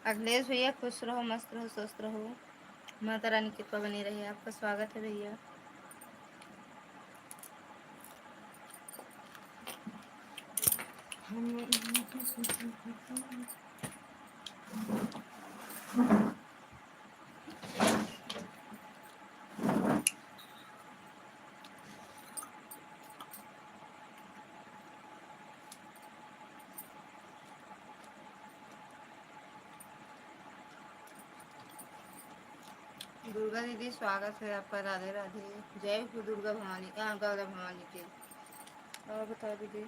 अखिलेश भैया खुश रहो, मस्त रहो, स्वस्थ रहो, माता रानी की कृपा बनी रही। आपका स्वागत है भैया। दुर्गा दीदी स्वागत है आपका। राधे राधे। जय हो दुर्गा भवानी, गौरा भवानी की। और बताओ दीदी।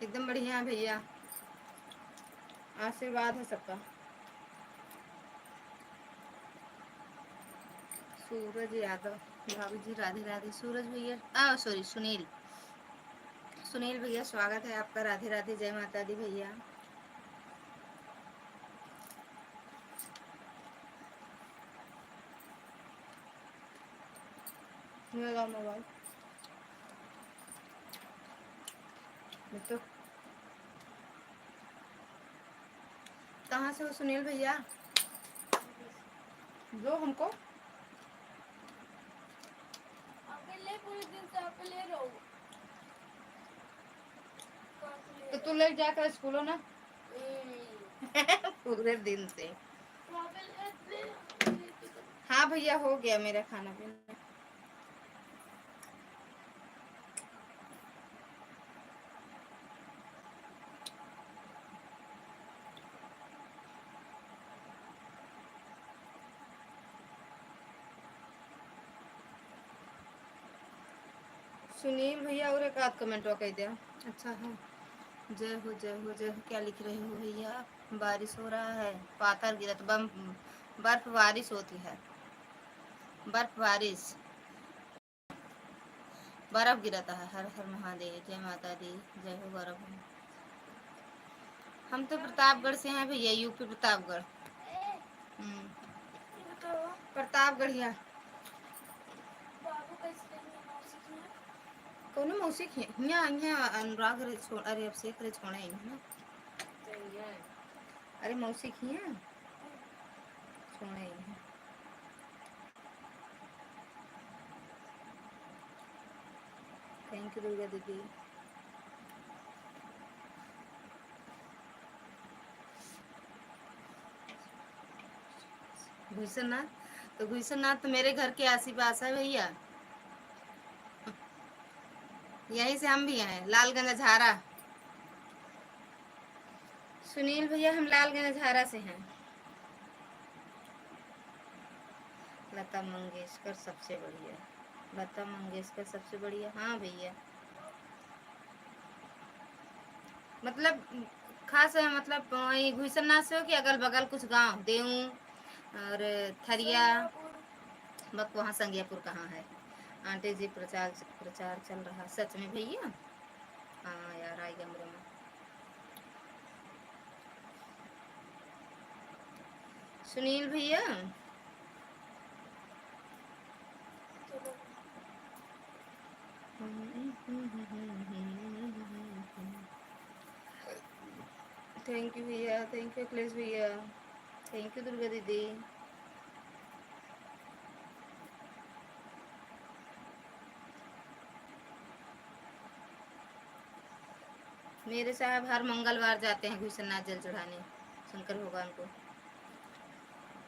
एकदम बढ़िया है भैया, आशीर्वाद है सबका। सूरज यादव भाभी जी राधे राधे। सूरज भैया सॉरी सुनील, सुनील भैया स्वागत है आपका। राधे राधे, जय माता दी भैया। मेरा मोबाइल तो कहाँ से हो सुनील भैया? जो हमको अकेले पूरे दिन से अकेले रहो। तो तू ले जाकर स्कूलों ना पूरे दिन से। हाँ भैया हो गया मेरा खाना पीना। सुनील भैया और एक आध कमेंट कह दिया। अच्छा है। जय हो जय हो जय हो। क्या लिख रहे हो भैया? बारिश हो रहा है, पाथर गिरा तो बर्फ बारिश होती है, बर्फ बारिश, बर्फ गिरता है। हर हर महादेव, जय माता दी, जय हो गौरव। हम तो प्रतापगढ़ से हैं भैया, यूपी प्रतापगढ़। प्रतापगढ़िया। कौन मौसी हिया हिया अनुराग रे छोड़, अरे अब से करे छोड़े है ना। अरे मौसी हिया छोड़े है। थैंक यू दुर्गा दीदी। घुसरनाथ, तो घुसरनाथ तो मेरे घर के आस पास है भैया, यहीं से हम भी हैं, लालगंज झारा। सुनील भैया हम लालगंज झारा से हैं। लता मंगेशकर सबसे बढ़िया, लता मंगेशकर सबसे बढ़िया। हाँ भैया, मतलब खास है, मतलब वही घुसरनाथ से हो कि अगल बगल कुछ गांव देऊ और थरिया। बक वहाँ संगियापुर कहाँ है? आंटी जी प्रचार प्रचार चल रहा सच में भैया? हाँ यार आई गमरे में। सुनील भैया थैंक यू भैया, थैंक यू अखिलेश भैया, थैंक यू दुर्गा दीदी। मेरे साहब हर मंगलवार जाते हैं घुसरनाथ जल चढ़ाने, शंकर भगवान को,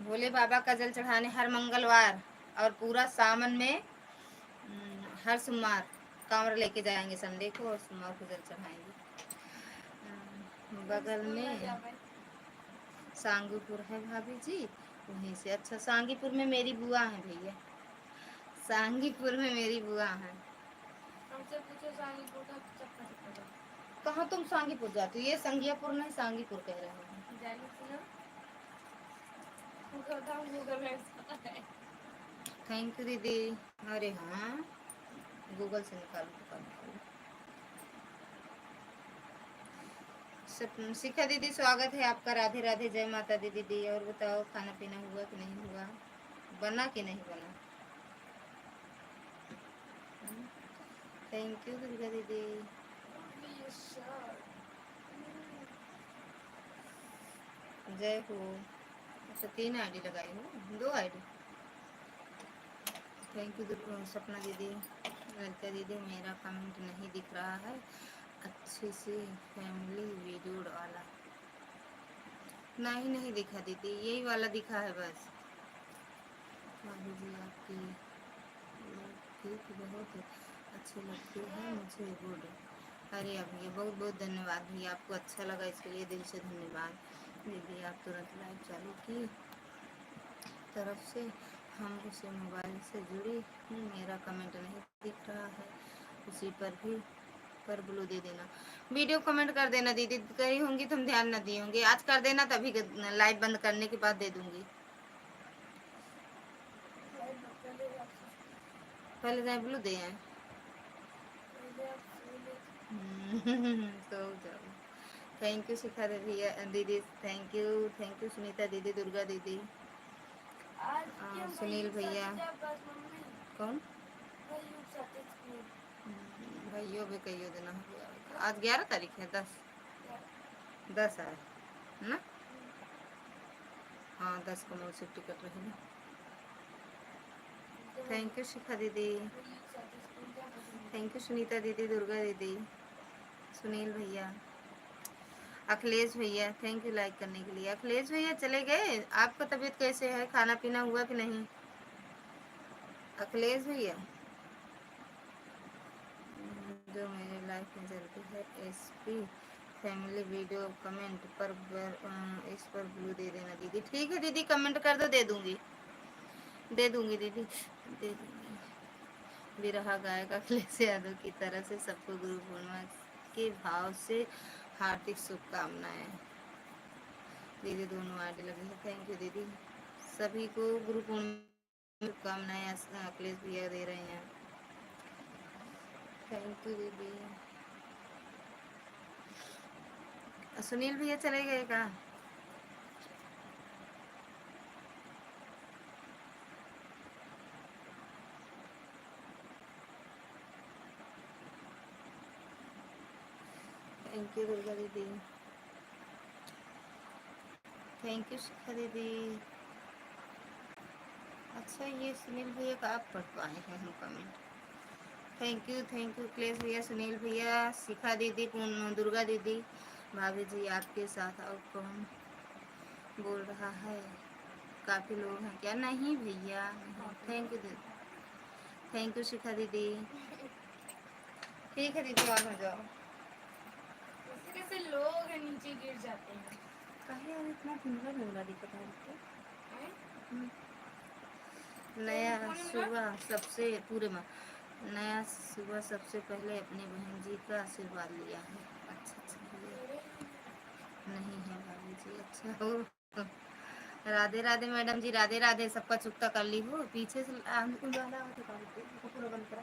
भोले बाबा का जल चढ़ाने हर मंगलवार। और पूरा सावन में हर सोमवार कांवड़ लेके जाएंगे संडे को, और सोमवार को जल चढ़ाएंगे। बगल में सांगीपुर है भाभी जी, वहीं से। अच्छा सांगीपुर में मेरी बुआ है भैया, सांगीपुर में मेरी बुआ है। हमसे पूछो सांगीपुर का चक्कर। कहाँ तुम सांगीपुर जाती हो? ये संगियापुर नहीं सांगीपुर कह रहे हैं। जानी थी ना, गूगल मैप्स। थैंक यू दीदी। अरे हाँ गूगल से निकालो। शिखा दीदी स्वागत है आपका। राधे राधे, जय माता दी दीदी। और बताओ खाना पीना हुआ कि नहीं हुआ, बना कि नहीं बना? थैंक यू दुर्गा दीदी। जय हो। अच्छा 3 आईडी लगाई हो, 2 आईडी। थैंक यू सपना दीदी। ललिता दीदी मेरा कमेंट नहीं दिख रहा है अच्छे से, फैमिली वीडियो वाला नहीं दिखा दीदी, यही वाला दिखा है बस। भाभी जी आपकी ठीक बहुत अच्छी लगती है मुझे, गुड। अरे भैया बहुत बहुत धन्यवाद भैया, आपको अच्छा लगा इसके लिए दिल से धन्यवाद। दीदी आप तुरंत लाइव चालू की तरफ से हम उसे मोबाइल से जुड़ी हूँ, मेरा कमेंट नहीं दिख रहा है, उसी पर भी पर ब्लू दे देना। वीडियो कमेंट कर देना दीदी, करी होंगी तुम ध्यान न दिए होंगे, आज कर देना तभी लाइव बंद करने के बाद दे दूंगी। पहले जाए ब्लू दे आए। तो जाओ। थैंक यू शिखा भैया दीदी, थैंक यू सुनीता दीदी, दुर्गा दीदी, सुनील भैया। कौन भाइयों भी कहियो देना हो गया। आज 11 तारीख है, 10 है ना। हाँ 10 को मुझसे टिकट रही ना। थैंक यू शिखा दीदी, थैंक यू सुनीता दीदी, दुर्गा दीदी, सुनील भैया, अखिलेश भैया, थैंक यू लाइक करने के लिए। अखिलेश भैया चले गए, आपका तबीयत कैसे है, खाना पीना हुआ कि नहीं अखिलेश भैया। जो मेरी लाइफ में चलती है एसपी फैमिली वीडियो कमेंट पर इस पर ब्लू दे देना दीदी। ठीक है दीदी, कमेंट कर दो, दे दूंगी दीदी, दे दूंगी। बिरहा गायक अखिलेश यादव की तरह से सबको गुरु पूर्णिमा के भाव से हार्दिक शुभकामनाएं। दीदी दोनों आईडी लगी है, थैंक यू दीदी, सभी को गुरु पूर्णिमा शुभकामनाएं अखिलेश भैया दे रहे हैं। थैंक यू दीदी। सुनील भैया चले गए का। थैंक यू दुर्गा दीदी, थैंक यू शिखा दीदी। अच्छा ये सुनील भैया का आप पढ़ पाए हैं हम कमेंट। थैंक यू अखिलेश भैया, सुनील भैया, शिखा दीदी, दुर्गा दीदी। भाभी जी आपके साथ और कौन बोल रहा है, काफ़ी लोग हैं क्या। नहीं भैया थैंक यू दीदी, थैंक यू शिखा दीदी। ठीक है दीदी ऑन हो जाओ। कैसे लोग नीचे गिर जाते हैं, कहीं और इतना धुंधला दिखता है। नया सुबह सबसे पूरे में नया सुबह सबसे पहले अपनी बहन जी का आशीर्वाद लिया है। अच्छा नहीं है भाभी जी, अच्छा हो। राधे राधे मैडम जी, राधे राधे, सबका चुकता कर ली हो पीछे से पूरा बंद करा।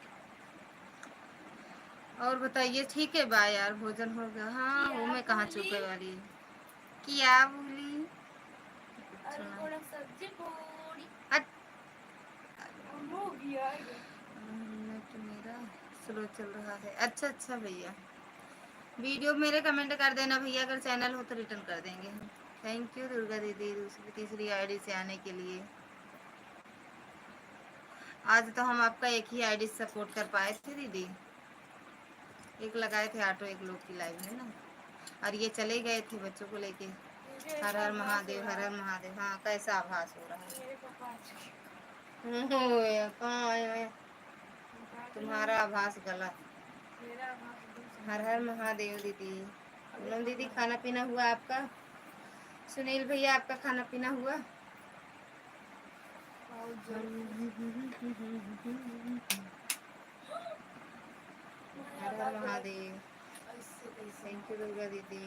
और बताइए ठीक है, बाय यार, भोजन हो गया। हाँ वो मैं कहाँ चुपे वाली क्या बोली। सब्जी पूरी नेट मेरा स्लो चल रहा है। अच्छा भैया, वीडियो मेरे कमेंट कर देना भैया, अगर चैनल हो तो रिटर्न कर देंगे हम। थैंक यू दुर्गा दीदी दूसरी तीसरी आईडी से आने के लिए। आज तो हम आपका एक ही आईडी सपोर्ट कर पाए थे दीदी, एक लगाए थे ऑटो एक लोग की लाइव में ना, और ये चले गए थे बच्चों को लेके। हर हर महादेव, हर हर महादेव। हाँ कैसा आभास हो रहा है। तुम्हारा आभास गलत। हर हर महादेव दीदी। पूनम दीदी खाना पीना हुआ आपका। सुनील भैया आपका खाना पीना हुआ। हर हर महादेव। थैंक यू दुर्गा दीदी,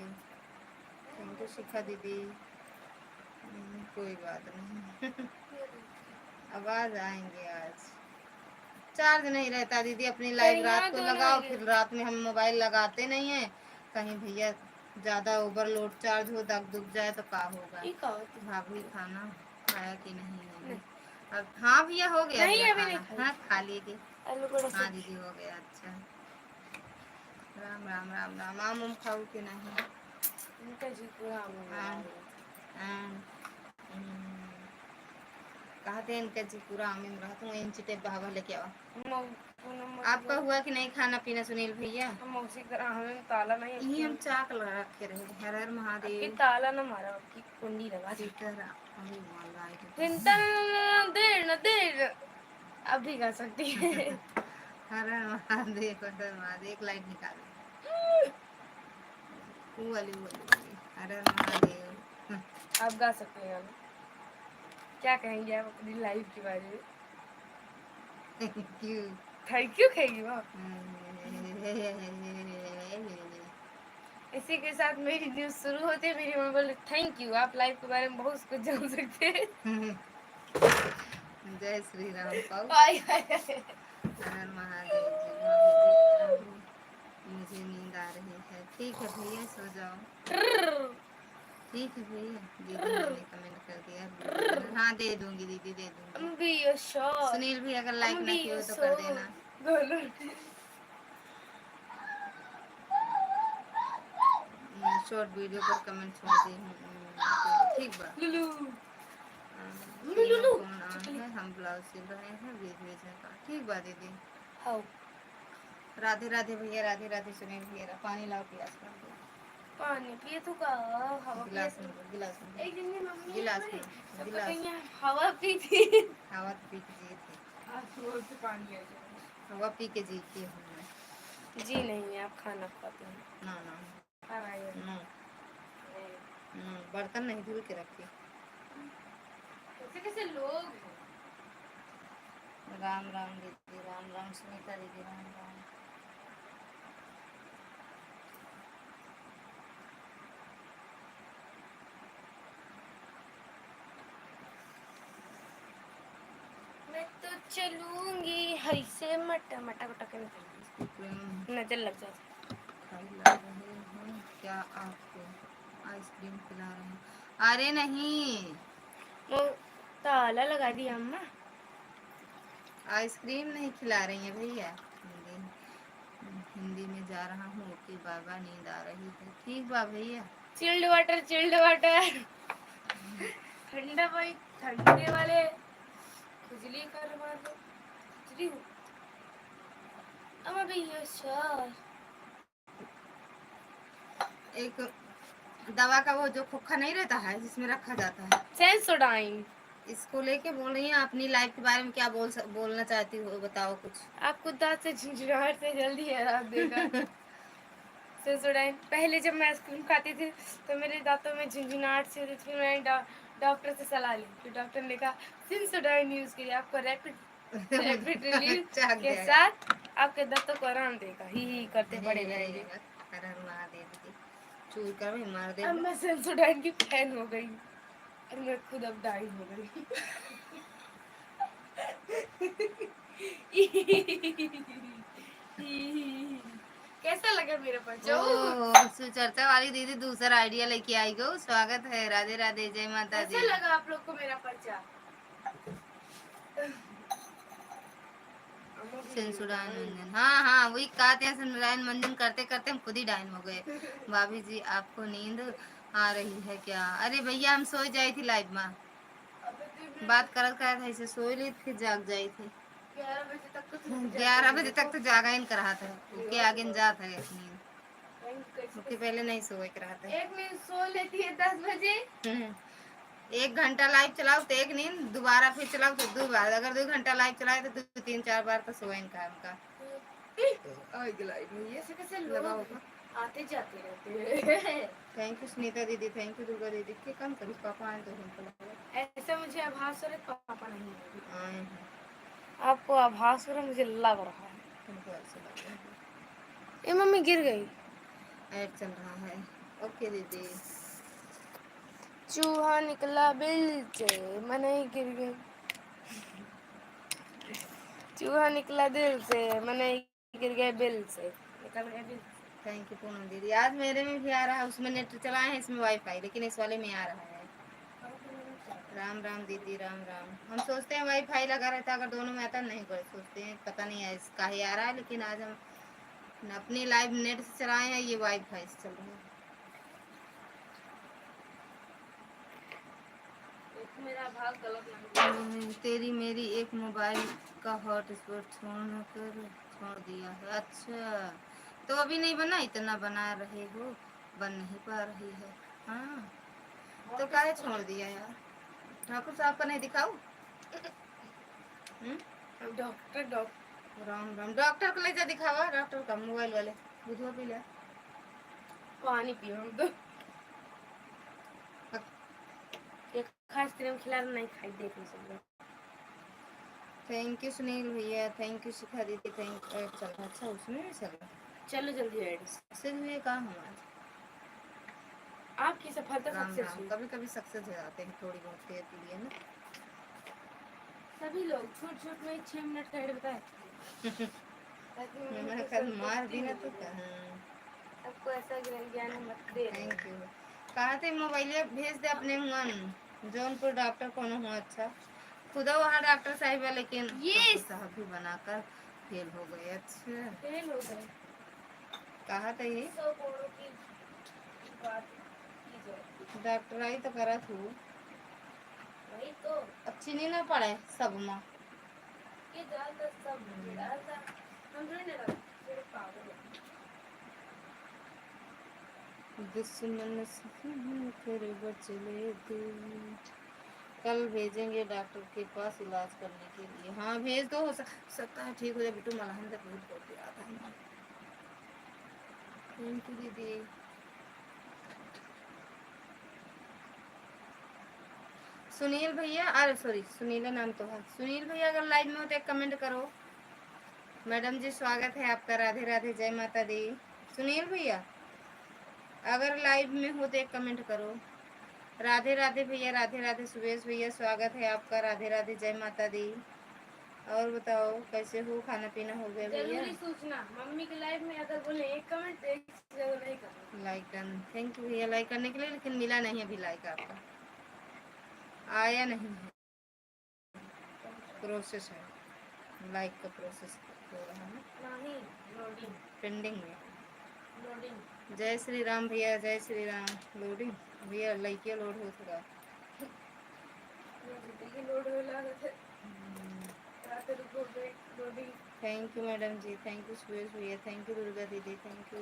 थैंक यू शिखा दीदी। कोई बात नहीं। अब आज आएंगे, आज चार्ज नहीं रहता दीदी, अपनी लाइव रात को लगाओ, फिर रात में हम मोबाइल लगाते नहीं है, कहीं भैया ज़्यादा ओवरलोड चार्ज हो दब दुब जाए तो क्या होगा। भाभी खाना खाया कि नहीं है अब। हाँ भैया हो गया खाना, हाँ खा लिए। हाँ दीदी हो गया। अच्छा राम राम राम राम, आम उम खाऊ कि नहीं। कहते हैं इनका जी पूरा आमी में रहता हूँ इंची टेप बहावा लेके आओ। पूनम आपका हुआ कि नहीं खाना पीना सुनील भैया? हम उसी तरह हमें ताला नहीं यही हम चाक लगा रखे रहे। हर हर आपकी महादेव। ताला ना मारा, आपकी कुंडी लगा दी। सीताराम अरे वाला देर न देर अब भी कर सकती है। हर हर महादेव हर हर महादेव। एक लाइट निकाल वो वाली हर हर महादेव। आप गा सकते हैं गाना। क्या कहेंगे आप अपनी लाइफ के बारे में? क्यों? थैंक यू कहेंगी वो। इसी के साथ मेरी न्यूज शुरू होती है। मेरी मम्मी बोले थैंक यू, आप लाइफ के बारे में बहुत कुछ जान सकते हैं। जय श्री राम पाऊ। हाय हाय हाय। हर हर महादेव जी। भाभी जी मुझे नींद आ रही है। ठीक है भैया सो जाओ। ठीक है भैया। दीदी मैंने कमेंट कर दिया। हाँ दे दूंगी दीदी दे दूंगी। सुनील भी अगर लाइक ना किए हो तो कर देना। शॉर्ट वीडियो पर कमेंट छोड़ती हूँ। ठीक बा। कौन है? हम ब्लाउज सिल रहे हैं बीच बीच में का। ठीक बा दीदी। राधे राधे भैया राधे राधे। सुनील भैया पानी लाओ पियास कर दो। पानी पिए तो का हवा गिलास में गिलास में एक दिन मम्मी गिलास में गिलास हवा पी थी। हवा पी के जी थे। से पानी आ हवा पी के जीती हूँ मैं। जी नहीं, आप खाना खाते हैं। ना ना ना ना बर्तन नहीं धुल के रखी। कैसे कैसे लोग। राम राम दीदी राम राम सुनीता दीदी राम राम। मैं तो चलूंगी हई से मटा मटा मटा के नजर लग जाती। क्या आपको आइसक्रीम खिला रहे हैं? अरे नहीं वो ताला लगा दिया अम्मा। आइसक्रीम नहीं खिला रही है भैया। हिंदी में जा रहा हूँ कि बाबा नींद आ रही है। ठीक बा भैया। चिल्ड वाटर ठंडा भाई ठंडे वाले खुजली करवा दो। खुजली हो अम्मा भैया सर। एक दवा का वो जो खोखा नहीं रहता है जिसमें रखा जाता है सेंसोडाइन। इसको लेके बोल रही हैं अपनी लाइफ के बारे में क्या बोलना चाहती हो बताओ कुछ। आपको दांत से झिंझिनाहट से जल्दी हैरान देगा। सेंसोडाइन पहले जब मैं आइसक्रीम खाती थी तो मेरे दांतों में झिंझिनाहट से होती थी। मैंने डॉक्टर से सलाह ली तो डॉक्टर ने कहा सेंसोडाइन यूज करिए, आपको रैपिड रिलीफ के साथ आपके दांतों को आराम देगा। ही करते पड़े रहेंगे। चूर कर भी मार दे। अब मैं सेंसोडाइन की फैन हो गई और मैं खुद अब डाइन हो गई। कैसा लगा मेरा परिचय? सुचर्चा वाली दीदी दूसरा आइडिया लेके आई गो। स्वागत है राधे राधे जय माता दी। कैसा लगा आप लोग को मेरा परिचय? सेंसुडाइन मंजन हाँ हाँ वही कहते हैं। सेंसुडाइन मंजन करते करते हम खुद ही डाइन हो गए। भाभी जी आपको नींद आ रही है क्या? अरे भैया हम सो जाई थी लाइव में बात करत करत ऐसे सोई ली फिर जाग जाई थी। 11 बजे तक तो जागा ही करा था। उसके आगे जात है नींद। उसके पहले नहीं सोए रहा था। एक नींद सो लेती है 10 बजे। 1 घंटा लाइव चलाओ तो एक नींद दोबारा फिर चलाओ तो 2 बार। अगर 2 घंटा लाइव चलाए तो 2-3-4 बार तो सोए का उनका। ऐसे कैसे लोग आते जाते रहते हैं। थैंक यू सुनीता दीदी थैंक यू दुर्गा दीदी के काम करी पापा आए तो हमको लगा ऐसा मुझे आभास हो रहा है पापा नहीं आए हैं। आपको आभास हो रहा है? मुझे लग रहा है। तुमको ऐसा लग रहा है। ये मम्मी गिर गई। ऐड चल रहा है। ओके दीदी। चूहा निकला बिल से मैं गिर गई। चूहा निकला दिल से मैं गिर गया बिल से निकल गया बिल। थैंक यू पूनम दीदी। आज मेरे में भी आ रहा है। उसमें नेट चलाए हैं इसमें वाईफाई लेकिन इस वाले में आ रहा है। राम राम दीदी राम राम। हम सोचते हैं वाईफाई लगा रहता अगर दोनों में आता नहीं कर सोचते हैं पता नहीं है इसका ही आ रहा है। लेकिन आज हम अपनी लाइव नेट से चलाए हैं ये वाईफाई से चल रहा है। मेरा भाग गलत नहीं। तेरी मेरी एक मोबाइल का हॉटस्पॉट छोड़ दिया है। अच्छा, तो अभी नहीं बना, इतना बना रहे हो, बन नहीं पा रही है। हाँ, तो काहे छोड़ दिया यार? ठाकुर साहब का नहीं दिखाऊ? डॉक्टर राम राम, डॉक्टर को ले जा दिखावा, डॉक्टर का मोबाइल वाले बुधवा पी ले। पानी पियो हम तो एक खास क्रीम खिला नहीं खाई, देख नहीं सकते। थैंक यू सुनील भैया, थैंक यू शिखा दीदी, थैंक यू। चल अच्छा, उसमें भी चल चलो जल्दी ऐड सक्सेस हुए काम हमारे। आपकी सफलता राम सक्सेस राम, हुई। कभी कभी सक्सेस हो जाते हैं थोड़ी बहुत देर के लिए ना। सभी लोग छोट छोट में 6 मिनट का ऐड बताए। मैंने कल मार दी ना तो आपको ऐसा ज्ञान मत दे। Thank you. कहा थे मोबाइल भेज दे अपने हुआ जौनपुर डॉक्टर कौन हुआ। अच्छा, खुदा वहाँ डॉक्टर साहिब है, लेकिन डॉक्टर साहब भी बनाकर फेल हो गए। अच्छा, फेल हो गए। कहा था ये 100 करोड़ की बात की जाए। डॉक्टराई तो करा तू, वही तो अच्छी नहीं ना पड़े सब माँ ये डालता सब डालता हम थोड़ी ना डालते, थोड़े पागल है। दुश्मन से फिर बचले तू। कल भेजेंगे डॉक्टर के पास इलाज करने के लिए। हाँ भेज दो, हो सकता है ठीक हो जाए। बिटू मलहम तक बहुत बहुत याद है। थैंक यू दीदी। सुनील भैया, अरे सॉरी सुनील नाम तो है। सुनील भैया अगर लाइव में हो तो एक कमेंट करो। मैडम जी स्वागत है आपका, राधे राधे, जय माता दी। सुनील भैया अगर लाइव में हो तो एक कमेंट करो। राधे राधे भैया, राधे राधे। सुरेश भैया स्वागत है आपका, राधे राधे, जय माता दी। और बताओ कैसे हो, खाना पीना हो गया भैया? जरूरी सूचना, मम्मी के लाइव में अगर बोले एक कमेंट एक जरूर नहीं करना। लाइक करना, थैंक यू भैया लाइक करने के लिए, लेकिन मिला नहीं अभी लाइक आपका, आया नहीं है। प्रोसेस है, लाइक का प्रोसेस हो रहा है नहीं, लोडिंग पेंडिंग में। लोडिंग। जय श्री राम भैया, जय श्री राम। लोडिंग भैया लाइक लोड हो थोड़ा लोड हो लगा थे रात रुको loading. Thank you madam ji, thank you Suresh भैया, थैंक यू दुर्गा दीदी, थैंक यू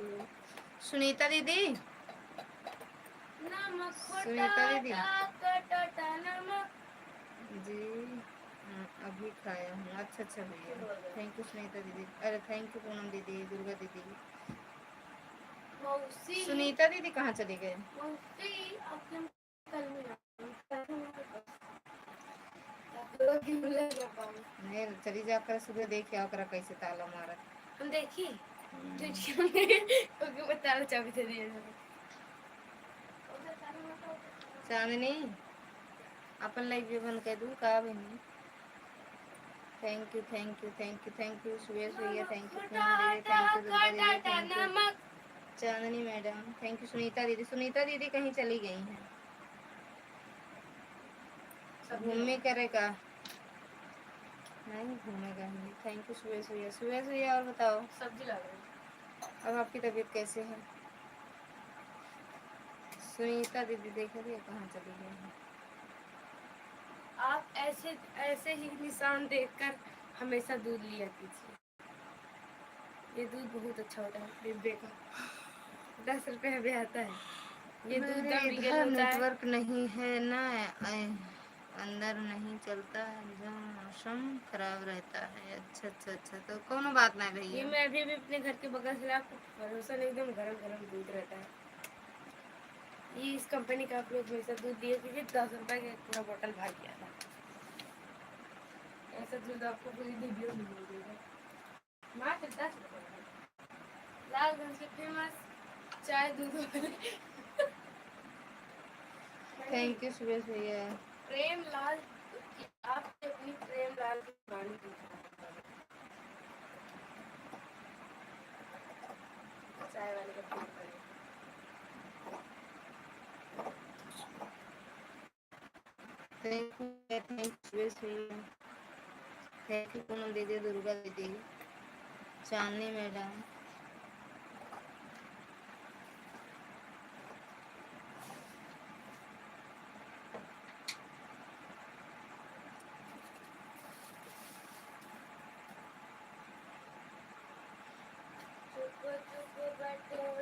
सुनीता दीदी। नमक सुनीता दीदी नमक जी अभी खाया हूँ। अच्छा अच्छा भैया, थैंक यू सुनीता दीदी। अरे थैंक यू पूनम दीदी, दुर्गा दीदी। मौसी सुनीता दीदी कहाँ चली गए? मौसी आपके कल में नहीं चली जाकर सुबह देख आओ करा कैसे ताला मारा। हम देखिए क्योंकि मैं ताला चाबी से दिए चांदनी अपन लाइक भी बंद कर दूँ का बहनी? Thank you thank you thank you thank you Suresh भैया, थैंक यू पूनम दीदी, थैंक यू दुर्गा दीदी, thank you Chandni madam, thank you Sunita दीदी। सुनीता दीदी कहीं चली गई हैं, घूमने करेगा नहीं घूमेगा नहीं। थैंक यू सुरेश भैया, सुरेश भैया। और बताओ सब्जी ला रहे अब आपकी तबीयत कैसे है? सुनीता दीदी देखो भैया कहाँ चली गई हैं। आप ऐसे ऐसे ही निशान देखकर हमेशा दूध लिया कीजिए। ये दूध बहुत अच्छा होता है डिब्बे का, 10 रुपये में आता है। ये दूध मेरे दम लीगल इधर होता है। नेटवर्क नहीं है ना, अंदर नहीं चलता है, मौसम खराब रहता है। अच्छा अच्छा अच्छा, तो कोनो बात नहीं ये भैया। मैं अभी भी अपने घर के बगल से आपको भरोसा नहीं, एकदम गरम गरम दूध रहता है। ये इस कंपनी का आप लोग हमेशा दूध दिए कीजिए, 10 रुपये का पूरा बोतल भाग गया था। ऐसा दूध आपको पूरी डिब्बी में मिलेगा मात्र 10 रुपये। लालगंज के फेमस चाय दूध वाले थैंक यू सुरेश भैया। प्रेम लाल आपने अपनी प्रेम लाल की वाणी दी। चाय वाले का फोन करें। थैंक यू सुरेश भैया, थैंक यू पूनम दीदी, दुर्गा दीदी, चांदनी मैडम।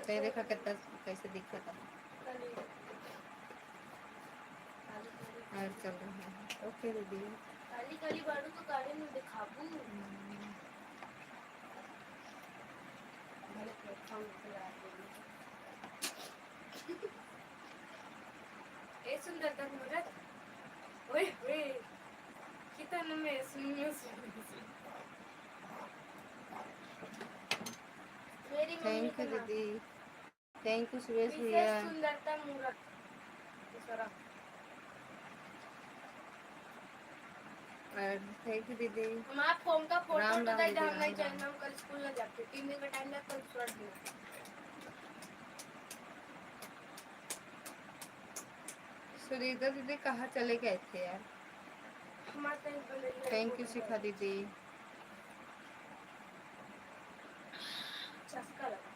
सही देखा कितना कैसे दिखा था। और चल रहा है। ओके दीदी। काली काली बाड़ू तो गाड़ी में दिखाबू। ए सुंदरता मूरत ओए ओए कितना में सुनियो मेरी मम्मी थैंक का यू नाम दीदी, थैंक यू सुरेश मिसेस भैया। सुंदरता मूरत दूसरा और थैंक यू दीदी। हम आप फोन का फोटो राम तो राम दे दीदी, हम नहीं राम चाहिए राम। हम कल स्कूल ना जाते 3 दिन का टाइम लगा कल छोड़ दिया सुनीता दीदी कहाँ चले गए थे यार। हमारे टाइम पर थैंक यू शिखा दीदी। चस्का लगा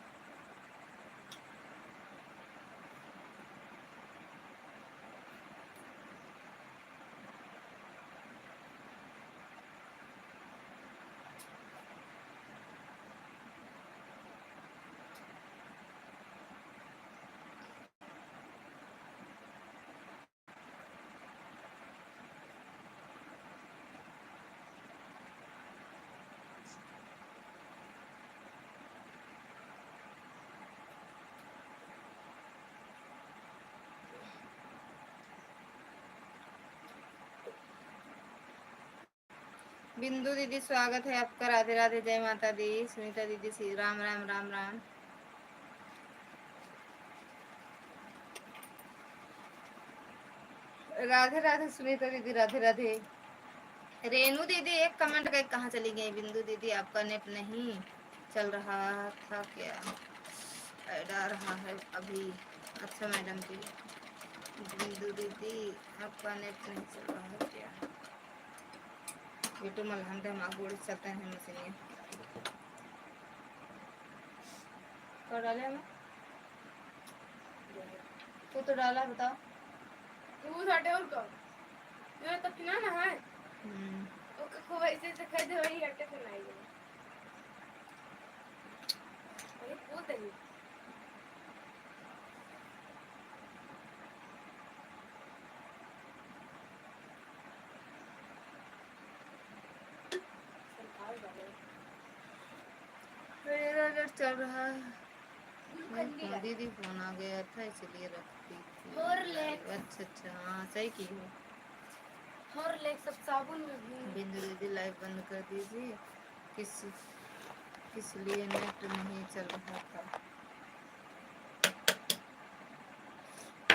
बिंदु दीदी स्वागत है आपका। राधे राधे, जय माता दी। सुनीता दीदी श्री राम राम राम राम। राधे राधे सुनीता दीदी, राधे राधे। रेनू दीदी एक कमेंट कर कहाँ चली गई। बिंदु दीदी आपका नेट नहीं चल रहा था क्या? ऐड आ रहा है अभी। अच्छा मैडम जी। बिंदु दीदी आपका नेट नहीं चल रहा है क्या? बेटू मलहम दे हम गोड़ी चलते हैं मशीन कर डाले हमें तो डाला बताओ। वो साडे और का ये तो किना ना है ओके को वैसे से कह दे वही हटे के नहीं है अरे वो दे सरकार वाले चल रहा है। दीदी फोन आ गया था इसलिए रखती थी। अच्छा अच्छा, हाँ सही की हो। और लेक सब साबुन में भी बिंदु दीदी लाइव बंद कर दीजिए। किस किस लिए नेट नहीं चल रहा था?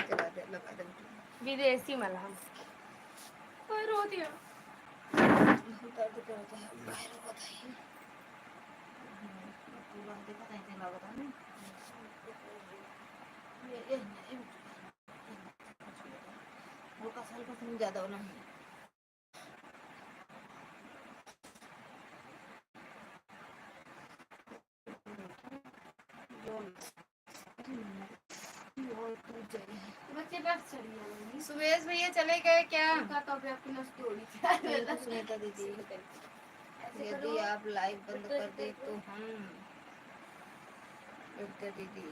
चला दे, लगा दे। विदेशी मलहम और रो दिया दर्द करता है बाहर होता है। पूरा देखा था इतना लगा था ये हल्का सा हल्का सा ज्यादा होना है। बच्चे बैठ चढ़ी सुरेश भैया चले गए क्या? तो अभी अपनी स्टोरी सुनीता दीदी यदि आप लाइव बंद कर दे तो हम दीदी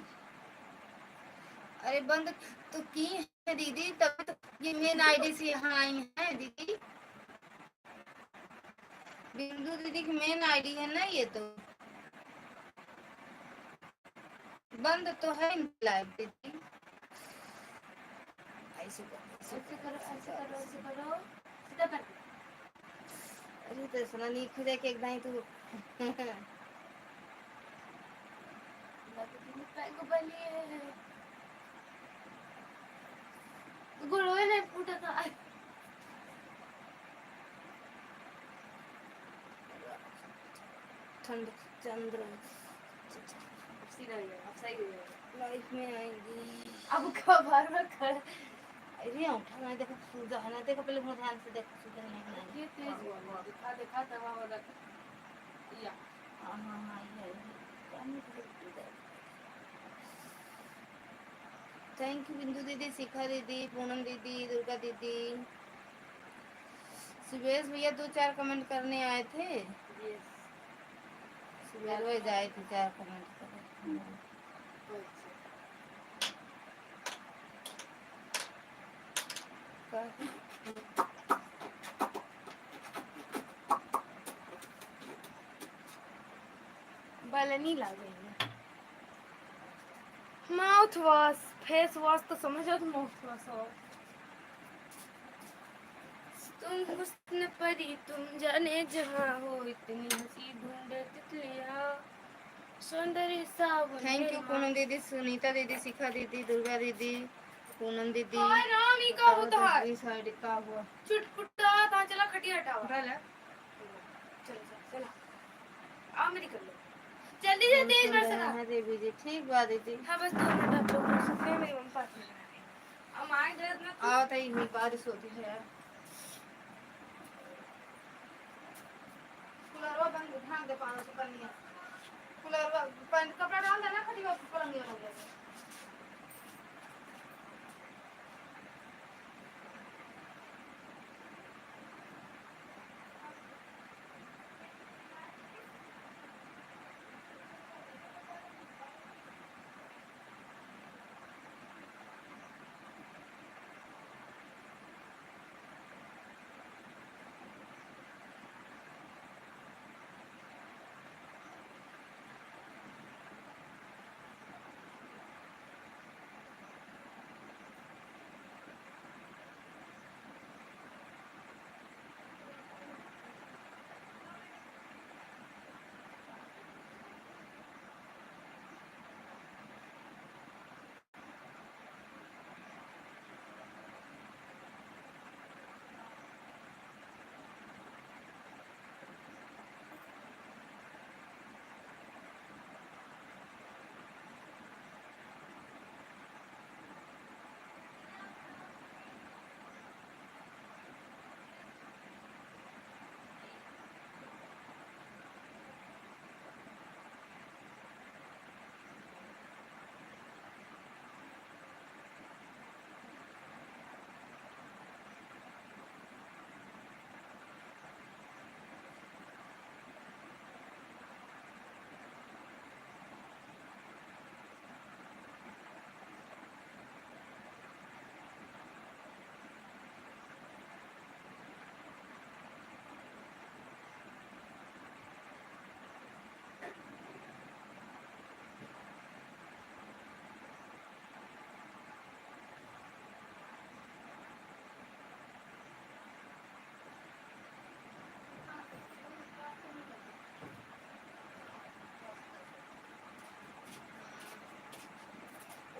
अरे बंद तो की है दीदी, तब तो ये मेन आईडी से यहाँ आई है दीदी। बिंदु दीदी की मेन आईडी है ना ये, तो बंद तो है लाइव दीदी। ऐसे करो सीधा कर अरे तो सुना नहीं खुद के एक दाई तू गुड़वे ने फूटा था ठंड चंद्र सीधा गया अब सही गया लाइफ में आएंगी। अब कब बार बार कर अरे उठा ना देखो सूजा है ना, देखो पहले मुझे ध्यान से देखो सूजा नहीं है। ये तेज हुआ दिखा तवा वाला या हाँ हाँ हाँ ये थैंक यू बिंदु दीदी, शिखा दीदी, पूनम दीदी, दुर्गा दीदी। सुबेश भैया 2-4 कमेंट करने आए थे। यस सुबेश भाई जाए थे 4 कमेंट कर। बेकार। बलनी लागे माउथ वॉश फेस वॉश तो समझो तो माउथ वॉश हो। तुम हुस्न परी तुम जाने जहाँ हो इतनी हंसी ढूंढ तितलियाँ सौंदर्य सावन थैंक यू पूनम दीदी, सुनीता दीदी, शिखा दीदी, दुर्गा दीदी, पूनम दीदी। रामी का होता है साइड का हुआ चुटपुटा कहाँ चला खटिया हटाओ चलो चलो आओ मेरी कर लो जल्दी से तेज वर्षा है देवी जी। ठीक बात दीदी। हाँ बस 2 मिनट आप लोग रुक सकते हैं मेरी मम्मी पास में अब आए जरूरत में आओ तई हुई बारिश होती है यार। कूलरवा बंद ढाक दे पानी से पनिया। कूलरवा कपड़ा डाल देना खटिया पर पलंग लग जाएगा।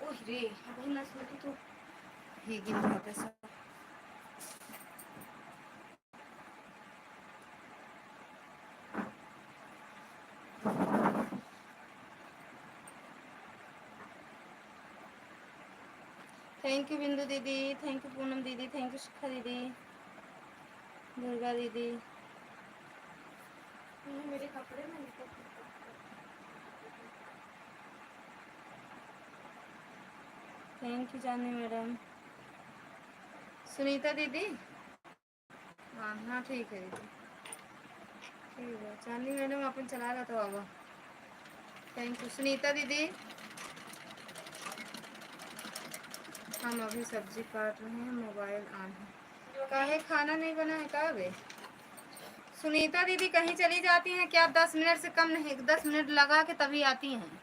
ओह रे अब ना सोती तो हीगिन होते सब। थैंक यू बिंदु दीदी, थैंक यू पूनम दीदी, थैंक यू शिखा दीदी, दुर्गा दीदी। मेरे कपड़े में थैंक यू जानी मैडम। सुनीता दीदी हाँ हाँ ठीक है दीदी। ठीक है चांदनी मैडम अपन चला रहा था बाबा। थैंक यू सुनीता दीदी। हम अभी सब्जी काट रहे हैं, मोबाइल ऑन है। काहे खाना नहीं बना है का बे? सुनीता दीदी कहीं चली जाती हैं क्या? 10 मिनट से कम नहीं, 10 मिनट लगा के तभी आती हैं।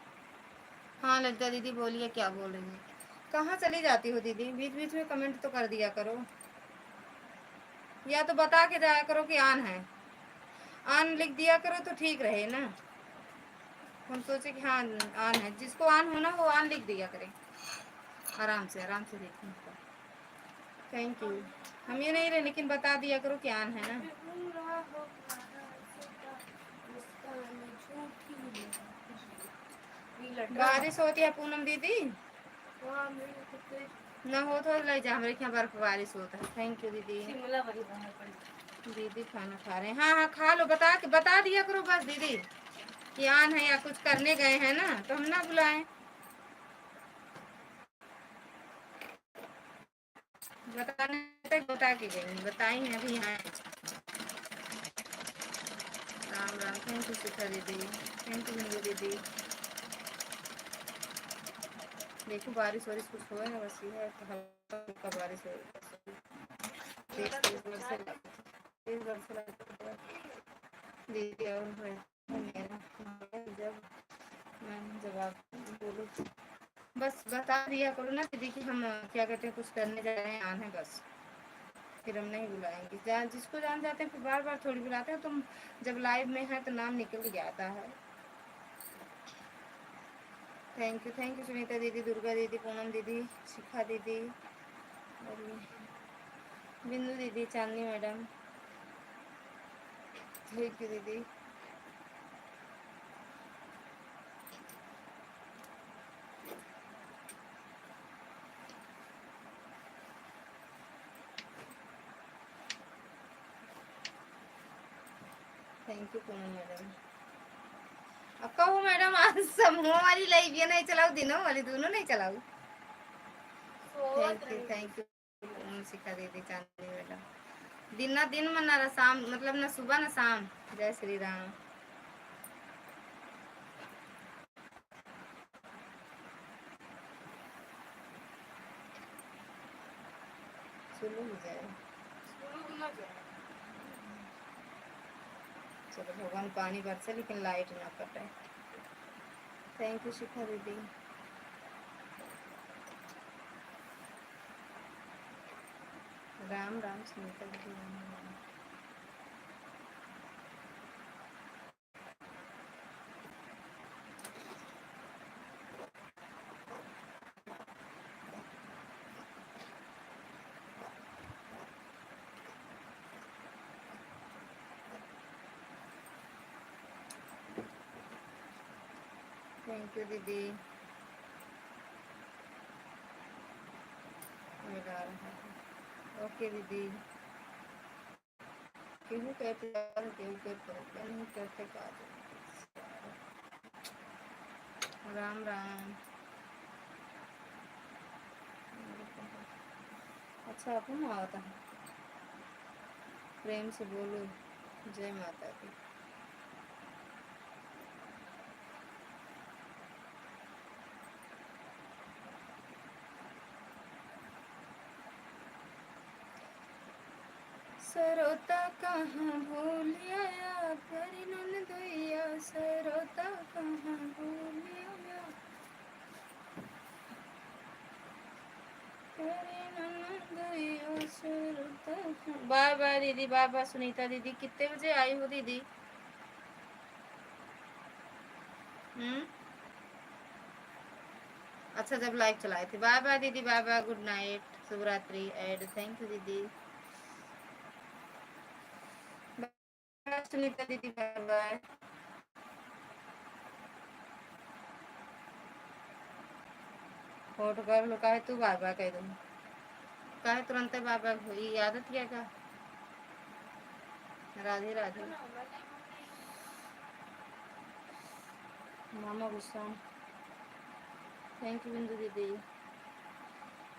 हाँ ललिता दीदी बोलिए क्या बोल रही हैं? कहाँ चली जाती हो दीदी? बीच बीच में कमेंट तो कर दिया करो, या तो बता के जाया करो कि ऑन है। ऑन लिख दिया करो तो ठीक रहे ना। हम सोचे कि हाँ ऑन है, जिसको ऑन होना वो ऑन लिख दिया करें। आराम से देखें। Thank you. हम ये नहीं रहे लेकिन बता दिया करो कि ऑन है ना। बारिश होती है पूनम दीदी? न हो तो ले जा, हमारे यहाँ बर्फ बारिश होता है। थैंक यू दीदी। दीदी खाना खा रहे हैं। हाँ हाँ खा लो, बता दिया करो बस दीदी कि ऑन है या कुछ करने गए हैं ना तो हम ना बुलाएं। बताने तक बता के गई, बताई हैं अभी यहाँ। राम राम। थैंक यू शिखा दीदी, थैंक यू बिंदु दीदी। देखो बारिश वारिश कुछ हुआ है, बस ये है हल्का बारिश हो। तेईस तेईस वर्ष दीदी और मेरा जब मैं जवाब बोलूँ बस बता दिया करो ना दीदी कि हम क्या कहते हैं कुछ करने जा रहे हैं आना है बस, फिर हम नहीं बुलाएंगे। जहाँ जिसको जान जाते हैं फिर बार बार थोड़ी बुलाते हैं। तुम जब लाइव में है तो नाम निकल जाता है। थैंक यू सुनीता दीदी, दुर्गा दीदी, पूनम दीदी, शिखा दीदी और बिंदु दीदी, चांदनी मैडम, थैंक यू दीदी। Thank you Poonam madam. अब कहो मैडम आज समूह वाली लाइव ये नहीं चलाऊ, दिनों वाली दोनों नहीं चलाऊ। थैंक यू शिखा दीदी, चांदनी मैडम। दिन ना दिन में ना शाम, मतलब ना सुबह ना शाम। जय श्री राम। शुरू हो जाए, चलो भगवान पानी बरसे लेकिन लाइट ना कटे। थैंक यू शिखा दीदी। राम राम सुनीता दीदी, राम राम। थैंक यू दीदी। मिला रहा है, ओके दीदी। केहू कहते केहू कहते नहीं कहते काज। राम राम। अच्छा अपन आता है, प्रेम से बोलो जय माता दी। सरोता कहाँ भूलिया करी नंदुइया, सरोता कहाँ भूलिया करी नंदुइया, सरोता। बाय बाय दीदी, बाय बाय सुनीता दीदी। कितने बजे आई हो दीदी? अच्छा जब लाइव चलाए थे। बाय बाय दीदी, बाय बाय, गुड नाइट, शुभ रात्रि एड। थैंक यू दीदी। सुनीता दीदी बाय बाय। फोटो कर लो, काहे तू बाय बाय कह दूँ, काहे तुरंत बाय बाय हुई, आदत क्या का। राधे राधे। मामा गुस्सा। थैंक यू बिंदु दीदी।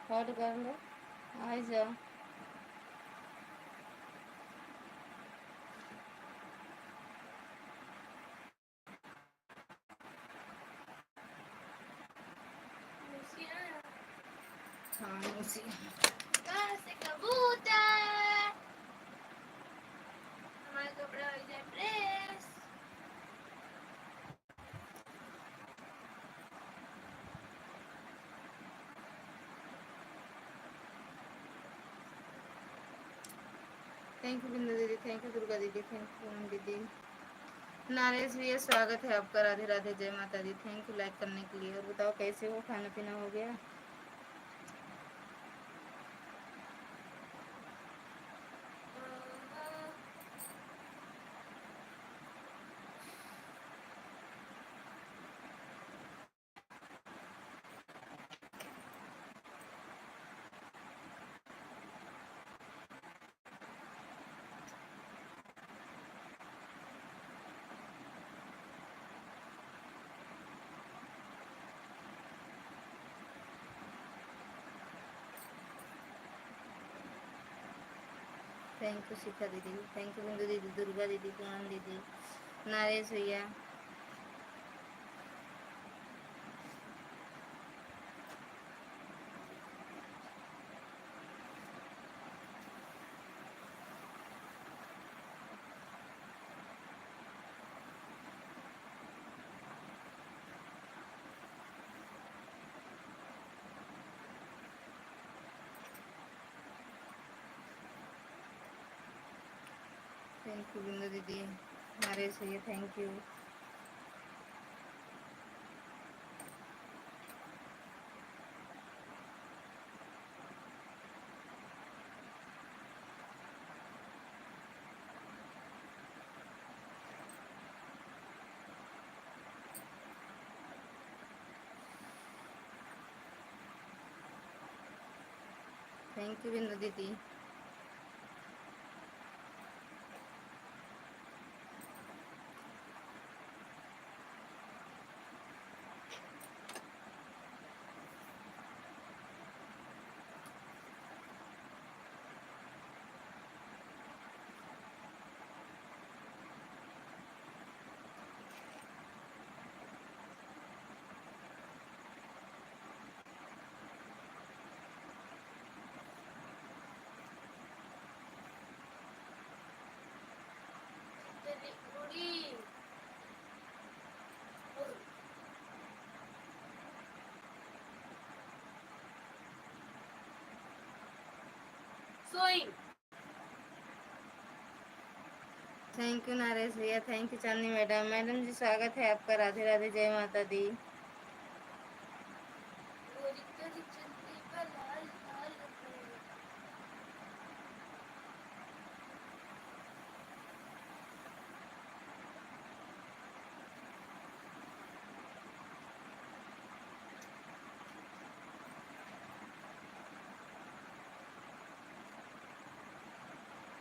फोटो कर लो, आ जाओ। हाँ उसी कबूतर हमारे कपड़ा हो जाए प्रेस। थैंक यू बिंदु दीदी, थैंक यू दुर्गा दीदी, थैंक यू पूनम दीदी। नारेश भैया स्वागत है आपका, राधे राधे, जय माता दी। थैंक यू लाइक करने के लिए। और बताओ कैसे हो, खाना पीना हो गया? थैंक यू शिखा दीदी, थैंक यू बिंदु दीदी, दुर्गा दीदी, पूनम दीदी, नारेश भैया। थैंक यू बिंदु दीदी, नरेश भैया थैंक यू। थैंक यू बिंदु दीदी। थैंक यू नरेश भैया, thank you Chandni madam. Madam ji स्वागत है आपका, राधे राधे, जय माता दी।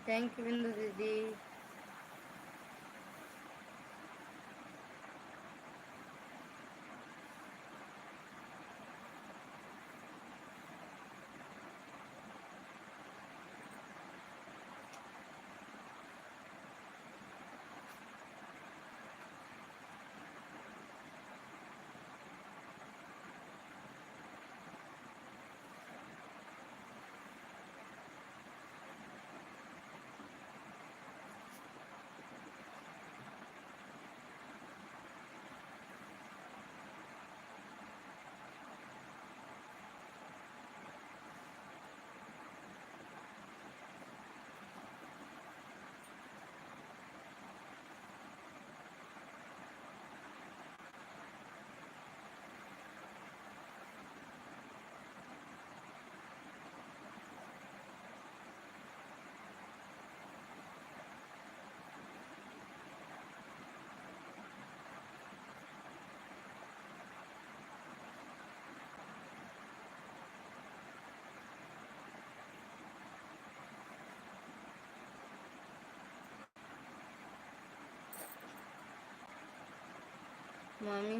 थैंक यू बिंदु दीदी। मामी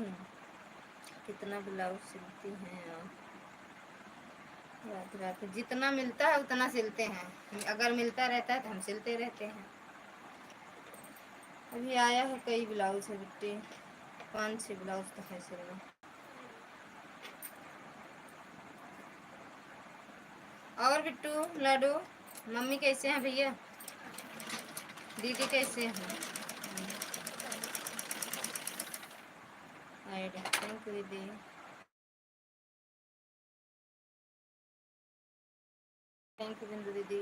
कितना ब्लाउज सिलती हैं आप? रात रात जितना मिलता है उतना सिलते हैं, अगर मिलता रहता है तो हम सिलते रहते हैं। अभी आया है कई ब्लाउज है बिट्टी, 5-6 ब्लाउज तो है सिलना। और बिट्टू लाडू, मम्मी कैसे हैं भैया, दीदी कैसे हैं? थैंक यू दीदी। थैंक यू बिंदु दीदी।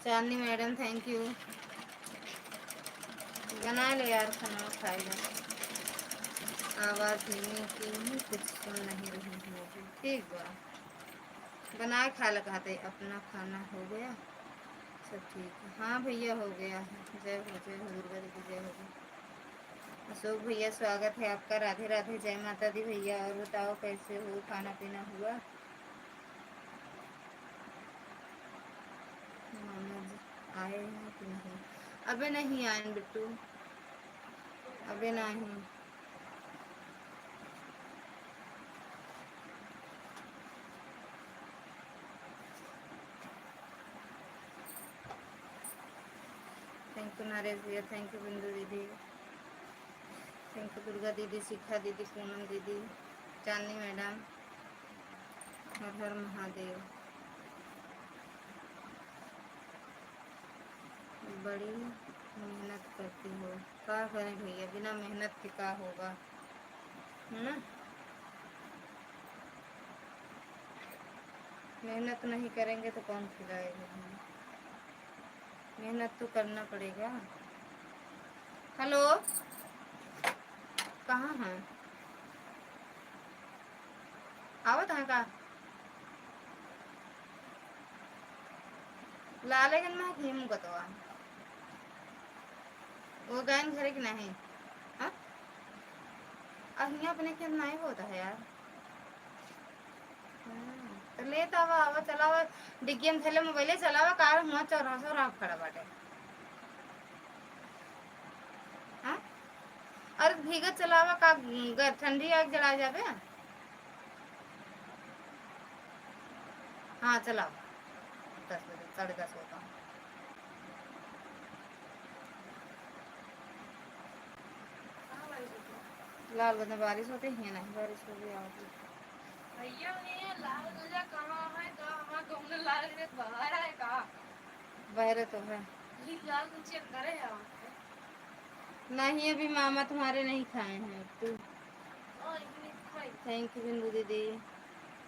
चांदनी मैडम थैंक यू। बना ले यार खाना, खाएगा। आवाज़ धीमी की हूँ, कुछ सुन नहीं रही हूँ मुझे। ठीक बा, बना खा लगाते। अपना खाना हो गया, सब ठीक है? हाँ भैया हो गया है। जय हो, जय हो दुर्गा दीदी, जय हो। अशोक भैया स्वागत है आपका, राधे राधे, जय माता दी भैया। और बताओ कैसे हो, खाना पीना हुआ? मामा जी आए हैं कि नहीं? अबे नहीं आए बिट्टू, अबे नहीं। थैंक यू नरेश भैया, थैंक यू बिंदु दीदी, थैंक यू दुर्गा दीदी, शिखा दीदी, पूनम दीदी, चांदनी मैडम, हर हर महादेव। बड़ी मेहनत करती हो, क्या करें भैया, बिना मेहनत के क्या होगा, है ना? मेहनत नहीं करेंगे तो कौन खिलाएगा हमें? मेहनत तो करना पड़ेगा। हेलो, कहाँ हैं? आवत हैं का? लालेगन में घीम गतवा वो गैन घरे की नहीं। हाँ, अब यहाँ अपने खेत नहीं होता है यार। तो ले तो आवा आवा चलावा डिग्गी में थैले मोबाइले चलावा कार हुआ चौराहा रात खड़ा बाटे। हाँ, और भीगत चलावा का ठंडी आग जला जाबे। हाँ चलाओ, 10 बजे 10:30 होता हूँ। लाल बदन बारिश होती है नहीं, बारिश हो गई आती। भैया ये लाल गजा कहाँ है? तो हमारे गाँव में लाल गजा बाहर है का? बहरे तो है ये लाल गजा अंदर है यहाँ पे। नहीं, अभी मामा तुम्हारे नहीं खाए हैं तू। इतनी खाई। थैंक यू बिंदु दीदी,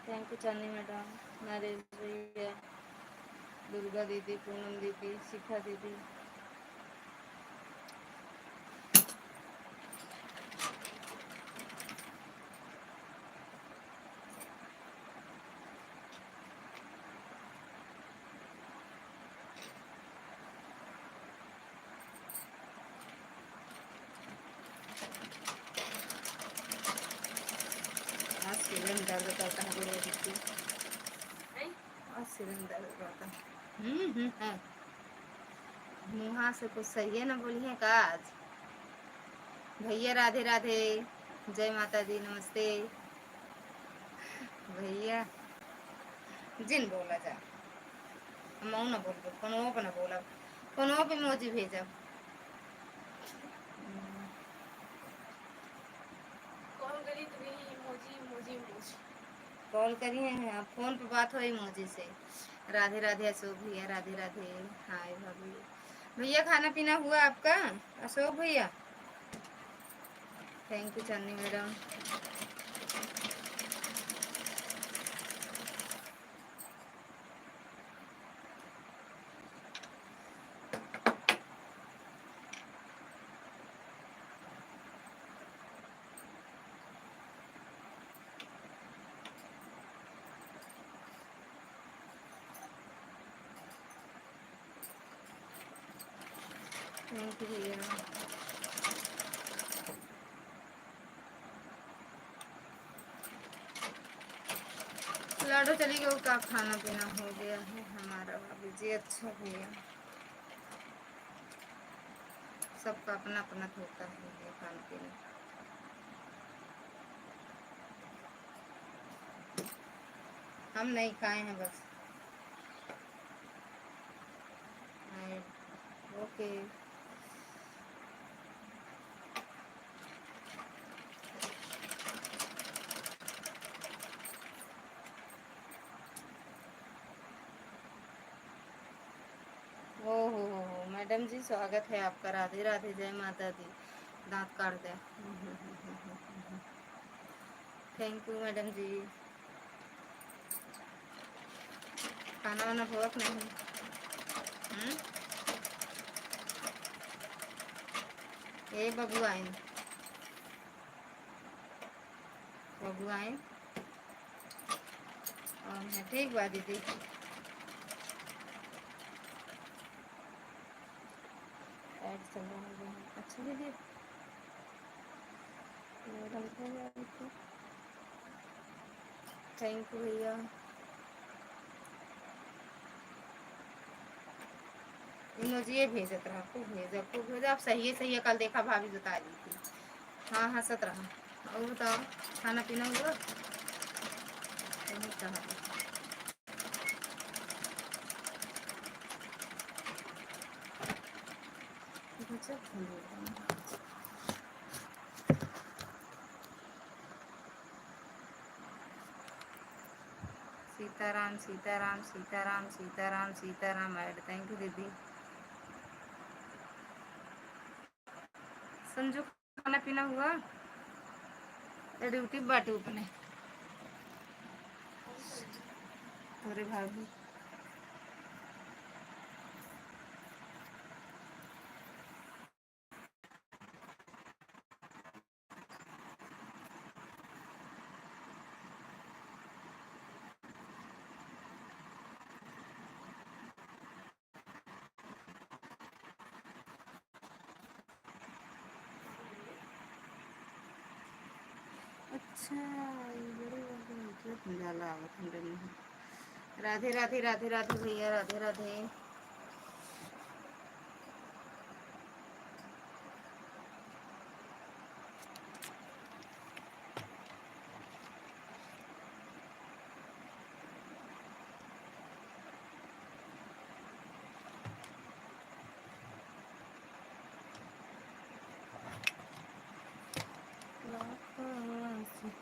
थैंक यू चांदी मैडम, नरेश भैया, दुर्गा दीदी, पूनम दीदी, शिखा दीदी। आज सिरन दर्द करता है बड़े दीदी, आज सिरन दर्द करता है। मुँह से कुछ सही है ना बोलिए का आज। भैया राधे राधे, जय माता दी, नमस्ते भैया। जिन बोला जा मऊ ना बोल कोनो पे ना बोला, कोनो पे मोजी भेजा। कॉल करी तो भी इमोजी इमोजी इमोजी। कॉल करी है, फोन पे बात हो इमोजी से। राधे राधे अशोक भैया, राधे राधे। हाय भाभी। भैया खाना पीना हुआ आपका? अशोक भैया, थैंक यू चांदी मैडम। थैंक यू भैया। लाडो चली गई का खाना पीना हो गया है हमारा भाभी जी। अच्छा भैया, सबका अपना अपना होता है ये खाना पीना। हम नहीं खाए हैं बस। ओके, हो मैडम जी, स्वागत है आपका। राधे राधे, जय माता दी। दांत काट दे। Thank you madam ji. खाना वाना भोग नहीं? ए बबू आए, बबू आए और ठीक बा दीदी। ऐड चल रहा है। अच्छा दीदी, थैंक यू भैया। इमोजी भेजत रहा, खूब भेजा। आप सही सही है, कल देखा भाभी बता दी थी। हाँ हंसत रहा। और बताओ, खाना पीना हुआ? Sitaram Sitaram Sitaram Sitaram Sitaram add, thank you दीदी। संजू, खाना पीना हुआ? ड्यूटी बाटू अपने अरे भाभी अच्छा ये बड़ी बात है तो झाला आवत हमरे मुंह। राधे राधे राधे राधे भैया राधे राधे।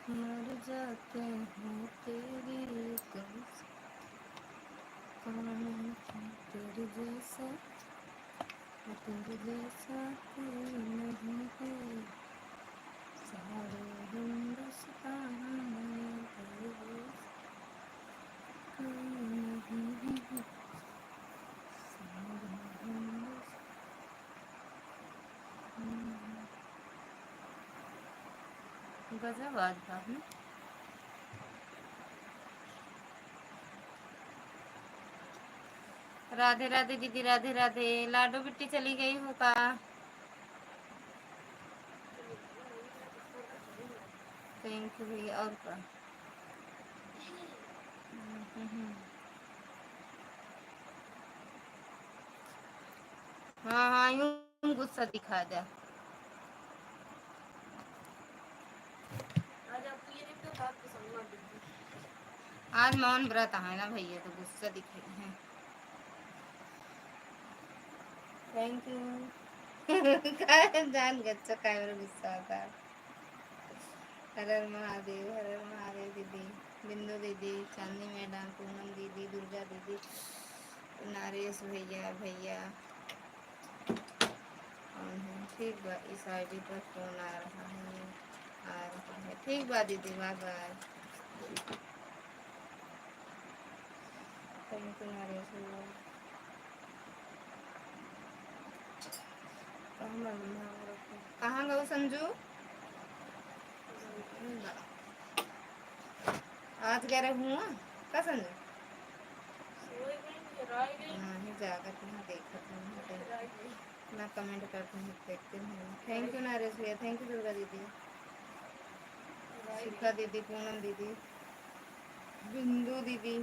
मर जाते हैं तेरी तेरे जैसा कोई नहीं है सारे हिंदुस्तान में तेरे जैसा कोई नहीं है सारे हिंदुस्तान। गजब आज बात में। राधे राधे दीदी राधे राधे। लाडो बिट्टी चली गई हो का? थैंक यू भैया। और का हाँ हाँ यूं गुस्सा दिखा जा। आज आपको ये तो बात पसंद मत दीदी। आज मौन व्रत है ना भैया तो गुस्सा दिखे हैं। Thank you. काय जान गच्चा काय मेरा गुस्सा आता है। हर हर महादेव दीदी बिंदु दीदी चांदनी मैडम पूनम दीदी दुर्गा दीदी नरेश भैया भैया कौन है? ठीक बा इस आईडी पर फोन आ रहा है। ठीक बा दीदी bye bye. Thank you Naresh भैया। कहाँ गए संजू? आज कह रहे हुआ का संजू? नहीं जागत नहीं देखा ना कमेंट करते हैं देखते हैं। थैंक यू नरेश भैया। थैंक यू दुर्गा दीदी शिखा दीदी पूनम दीदी बिंदु दीदी।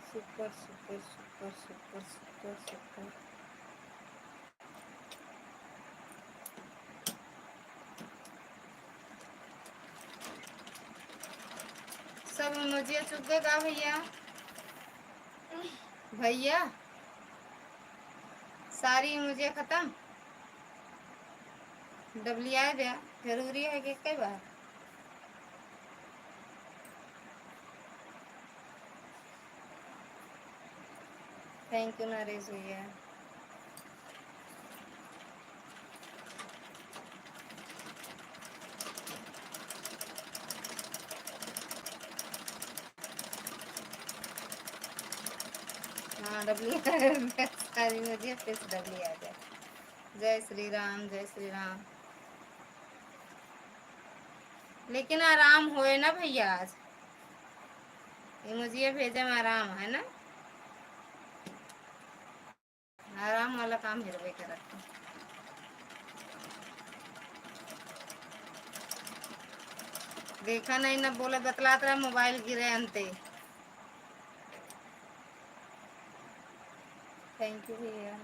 Super super super super super super. सब मुझे चुप गए का भैया? भैया सारी मुझे खत्म डबली आ गया जरूरी है कि कई बार। थैंक यू नरेश भैया। हाँ डबली सारी मुझे फिर से डबली आ जाए। जय श्री राम जय श्री राम। लेकिन आराम होए ना भैया आज ये मुझे भेजे में आराम है ना। आराम वाला काम हिरवे कर रखते। देखा नहीं ना बोले बतलात रहा मोबाइल गिरे अंते। थैंक यू भैया।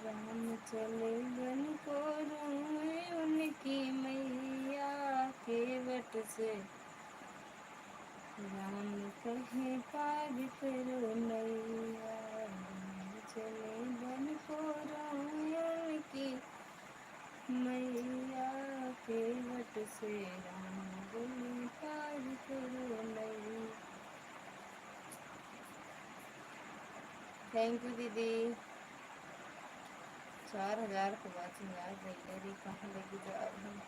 राम चले बन को रोए उनकी मैया के वट से, राम कहे पार करो नैया, राम चले बन को रोए उनकी मैया के वट से, राम बोले पार करो नैया। थैंक यू दीदी। 4000 को वाचिंग यार भैया रे कहाँ लेके जा रही हूँ।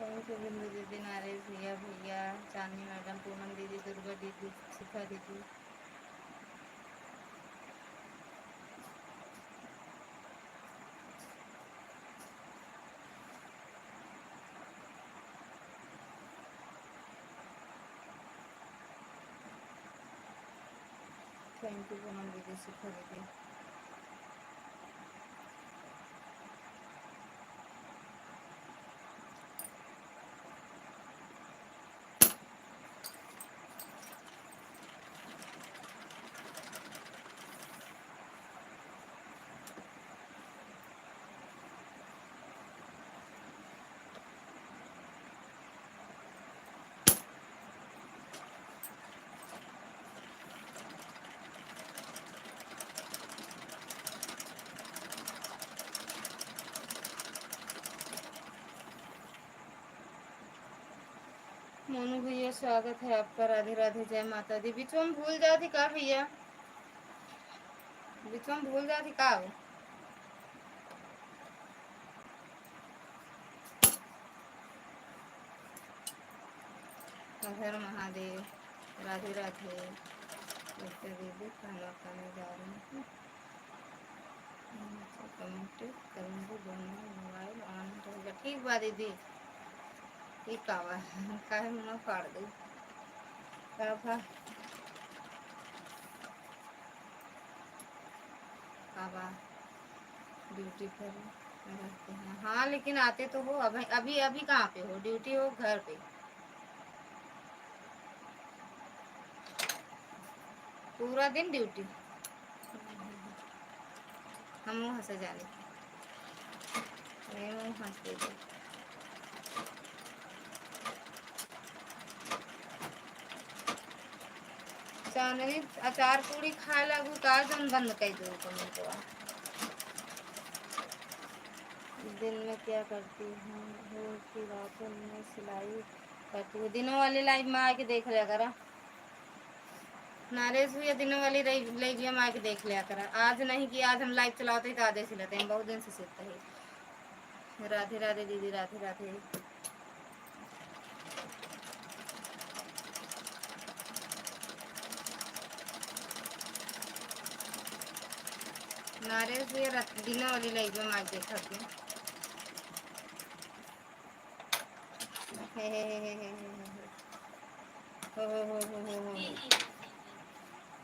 थैंक यू बिंदु दीदी, नारेश भैया भैया, चांदनी मैडम, पूनम दीदी, दुर्गा दीदी, शिखा दीदी। थैंक यू पूनम दीदी, शिखा दीदी। मोनू भैया स्वागत है आपका, राधे राधे, जय माता दी। बीच में भूल जाती का भैया, बीच में भूल जाती का हो? हर महादेव, राधे राधे। दीदी खाना खाने जा रही हूँ, कमेंट करूँगी, दोनों मोबाइल ऑन रहेगा। ठीक बा दीदी, ठीक कावा काहे मुँह फाड़ दू कावा कावा ड्यूटी पर रहते हैं। हाँ लेकिन आते तो हो, अभी अभी अभी कहाँ पे हो? ड्यूटी हो घर पे? पूरा दिन ड्यूटी? हम मुँह हंसे जाने नहीं, मुँह हंस दे। चांदनी अचार पूरी खाए लागू का जन बंद कर दो कमेंटवा। दिन में क्या करती हूँ कि रातों में सिलाई करती हूँ। दिनों वाली लाइव में आके देख लिया करा नारेश भैया, दिनों वाली लाइव में आके देख लिया करा। आज नहीं कि आज हम लाइव चलाते ही तो आधे सिलते हैं, बहुत दिन से सिलते हैं। राधे राधे दीदी, राधे राधे। नारेश भैया दिनों वाली लाइव में आज देखा थी। हो।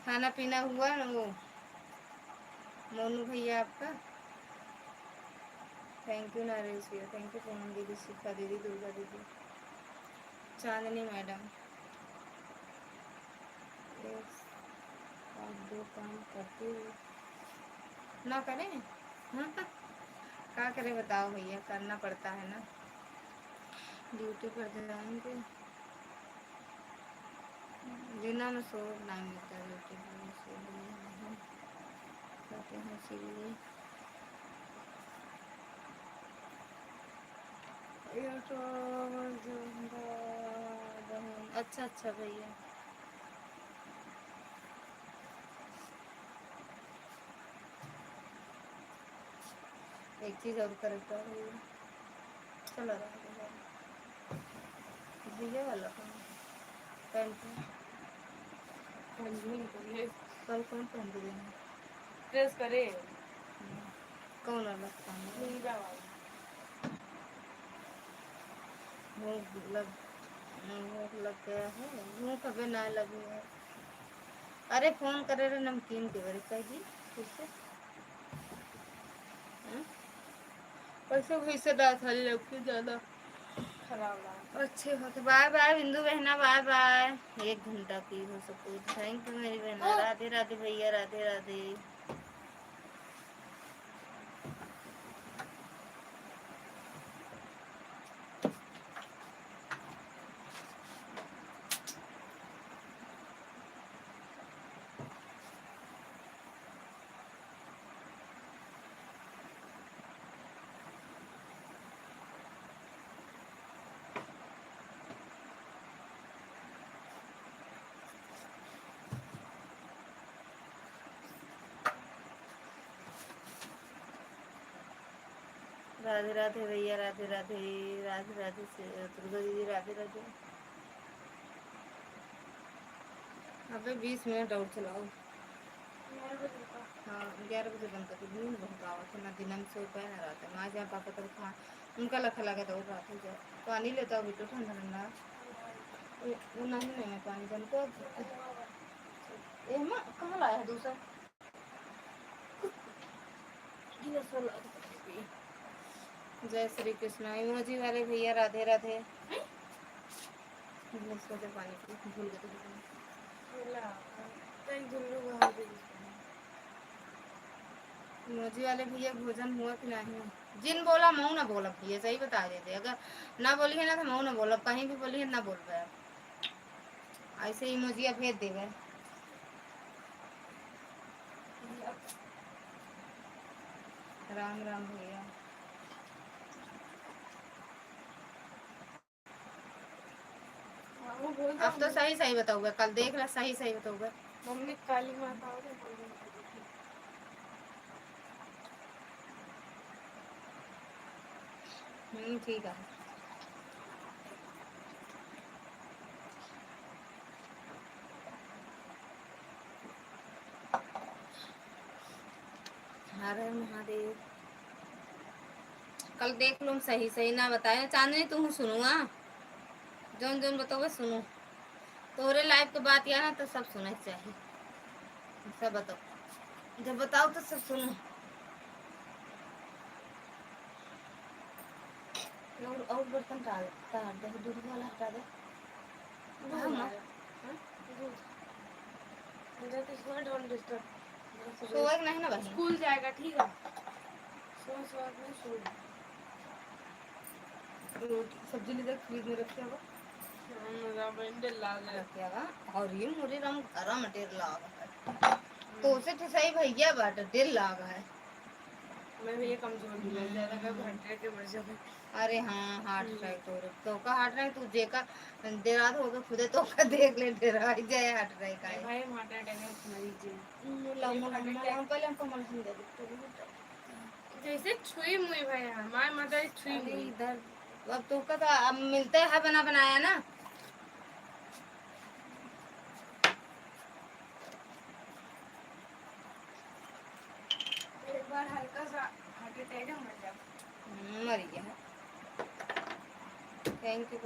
खाना पीना हुआ ना वो मोनू भैया आपका? थैंक यू नारेश भैया, थैंक यू पूनम दीदी, शिखा दीदी, दुर्गा दीदी, चांदनी मैडम। आप दो काम करते ना करें? हाँ क्या करें बताओ भैया, करना पड़ता है ना, ड्यूटी पर जाएंगे। दिना में सो नहीं मिलता, ड्यूटी पर सो करते हैं इसीलिए। अच्छा अच्छा भैया, एक चीज़ और करेक्ट है भैया, चला रहा भैया वाला पैंट कल कौन पहन के देना प्रेस करे कौन वाला नीला वाला मुँह लग गया है, मुँह कभी ना लगी है। अरे फोन करे रहे नमकीन के बारे कही कैसे पैसे वैसे ना खाली रखे ज़्यादा खराब रहा। अच्छे होते। बाय बाय बिंदु बहना, बाय बाय। 1 घंटा की हो सको। थैंक यू मेरी बहना। राधे राधे भैया, राधे राधे। राधे राधे भैया, राधे राधे। राधे राधे से दुर्गा दीदी, राधे राधे। अबे 20 मिनट और चलाओ। हाँ 11 बजे बंद कर। नींद बहुत आवत है ना, दिन में सो पाए ना रात में। आज यहाँ पापा तक खा उनका लखा लगा तो रात हो जाए। पानी लेता बेटो ठंडा ठंडा। वो नहीं नहीं मैं पानी बंद कर। ए माँ कहाँ लाया है दूसरा? जय श्री कृष्ण। इमोजी वाले भैया, राधे राधे। पानी भूल गए इमोजी वाले भैया, भोजन हुआ कि नहीं? जिन बोला मऊ ना बोलब भैया, सही बता देते। अगर ना बोली है ना तो मऊ ना बोलब, कहीं भी बोली है ना बोल पाए। ऐसे इमोजिया भेज देवे। राम राम भैया। अब तो सही सही बताऊंगा, कल देख ला सही सही बताऊंगा। मम्मी काली माता ठीक है। हर हर महादेव। कल देख लूँ सही सही ना बताए। चांदनी तू सुनूंगा, जोन जोन बताओगे सुनू। तोरे लाइव के बात या ना तो सब सुने चाहिए। सब बताओ, जब बताओ तो सब सुनो। और बर्तन तार दे, दूध वाला हटा दे। सोएग नहीं ना बहन? स्कूल जाएगा ठीक है। रोटी सब्जी ले जाकर फ्रिज में रखे होगा। और ये मुझे रम गरम डेर लाग तो उसे तो सही भैया बाट डेर लाग है। मैं भी ये कमजोर भी लग ज्यादा का घंटे के मर जाए। अरे हाँ हार्ट अटैक तो का हार्ट अटैक तू जे का देरा हो गए खुदे तो का देख ले डेरा ही जाए हार्ट अटैक आए। भाई हार्ट अटैक मरीज हम पहले हमको मलहम दे दे। जैसे छुई मुई भाई हमारे माता छुई मुई इधर। अब तू का तो अब मिलते है बना बनाया ना। एक बार हल्का सा हार्ट अटैक मर जा मर गया। थैंक यू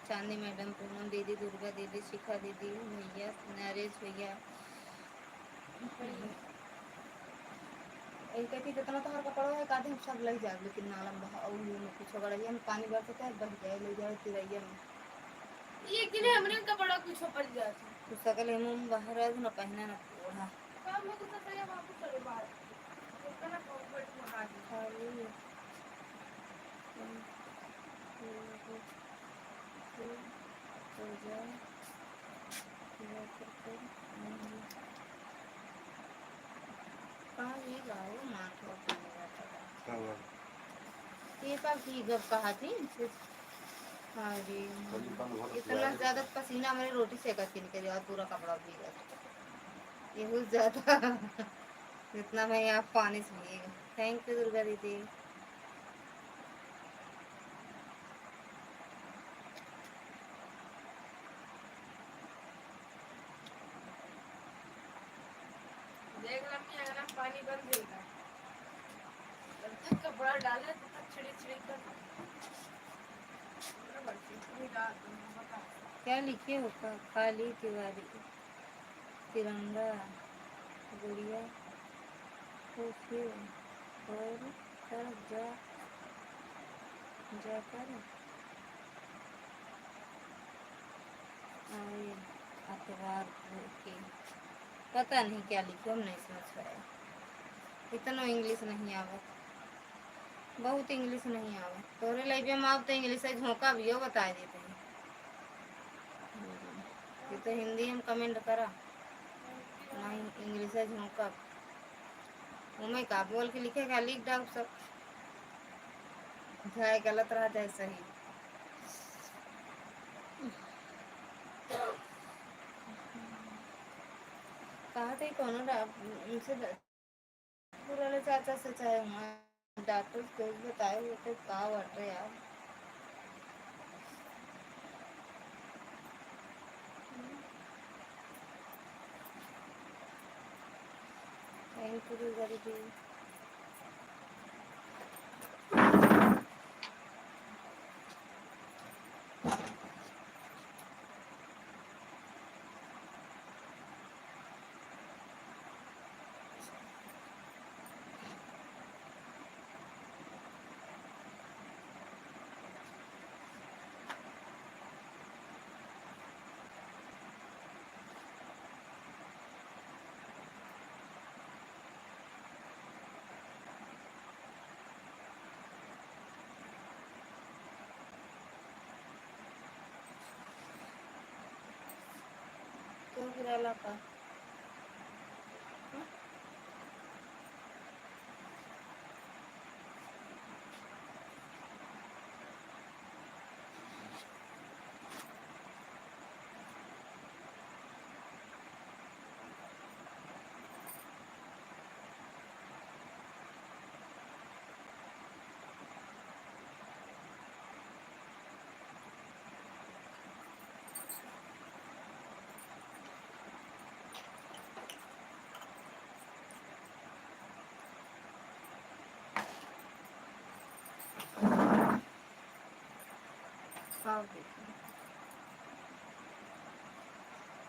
चांदी मैडम, पूनम दीदी, दुर्गा दीदी, शिखा दीदी, भैया नरेश भैया। कहती जितना तो हर कपड़ा है काटे सब लग जाए, लेकिन नालम और कुछ गड़िया में पानी बरसता है बह जाए ले जाए तिरैया में। ये किने हमने कपड़ा कुछ पड़ गया था तो सकल हम बाहर है ना पहना ना ओढ़ा। काम में कुछ तो या वापस चले बाहर कितना कंफर्ट में आ गया ये सब की गप कहा थी। हाँ जी। इतना ज्यादा पसीना मेरी रोटी सेका के निकल जाए, पूरा कपड़ा भीगा। ये हो ज्यादा जितना मैं यहाँ पानी से भीगेगा। थैंक यू दुर्गा दीदी। देख लम्मी अगर हम पानी बंद देगा जब तक कपड़ा डाले तब तक छिड़ी छिड़ी कर क्या लिखे हो? काली तिवारी, तिरंगा, गुड़िया तो फिर और तरफ जाकर आए अखबार की पता नहीं क्या लिखो, हम नहीं समझ पाया। इतना इंग्लिश नहीं आवत, बहुत इंग्लिश नहीं आवत। तोरे लाइबे में आप तो इंग्लिश से झोंका भी हो बता देते हैं। ये तो हिंदी हम कमेंट करा नहीं, इंग्लिश से झोंका उमें का बोल के लिखेगा, लिख डाल सब, चाहे गलत रहा चाहे सही। कहा थे कौन उनसे पुराने चाचा से चाहे वहाँ डॉक्टर को बताए हुए तो कहा बट रहे यार। थैंक यू गरीबी। तो फिर का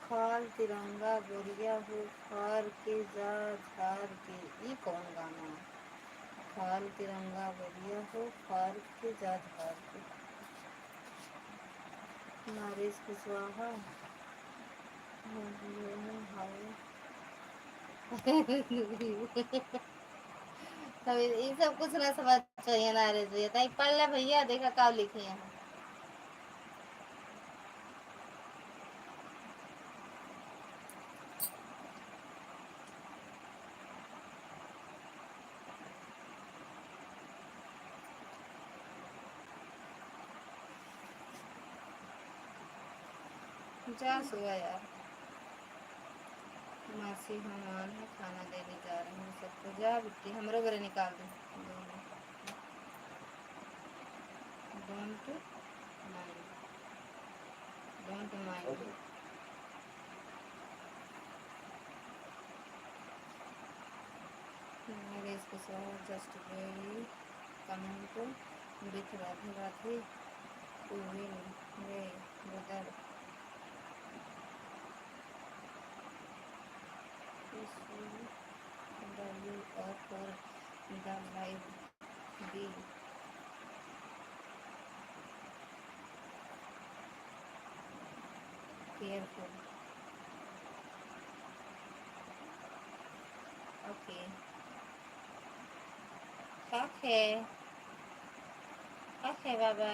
खाल तिरंगा गोरिया हो फार के जा झार के, ये कौन गाना है? खाल तिरंगा गोरिया हो फार के जा झार के, नरेश कुशवाहा। तब ये सब कुछ ना समझ चाहिए नरेश भैया, तई पढ़ ले भैया, देखा का लिखी है। जा सुबह यार, मासी हमान है, खाना देने जा रहे हैं सबको। जा बिट्टी हमरो बरे निकाल दो। Don't mind, don't mind. मेरे इसके साथ just very comment with Radhe Radhe to win way brother W or for the live be careful. Okay. Okay. Okay, Baba.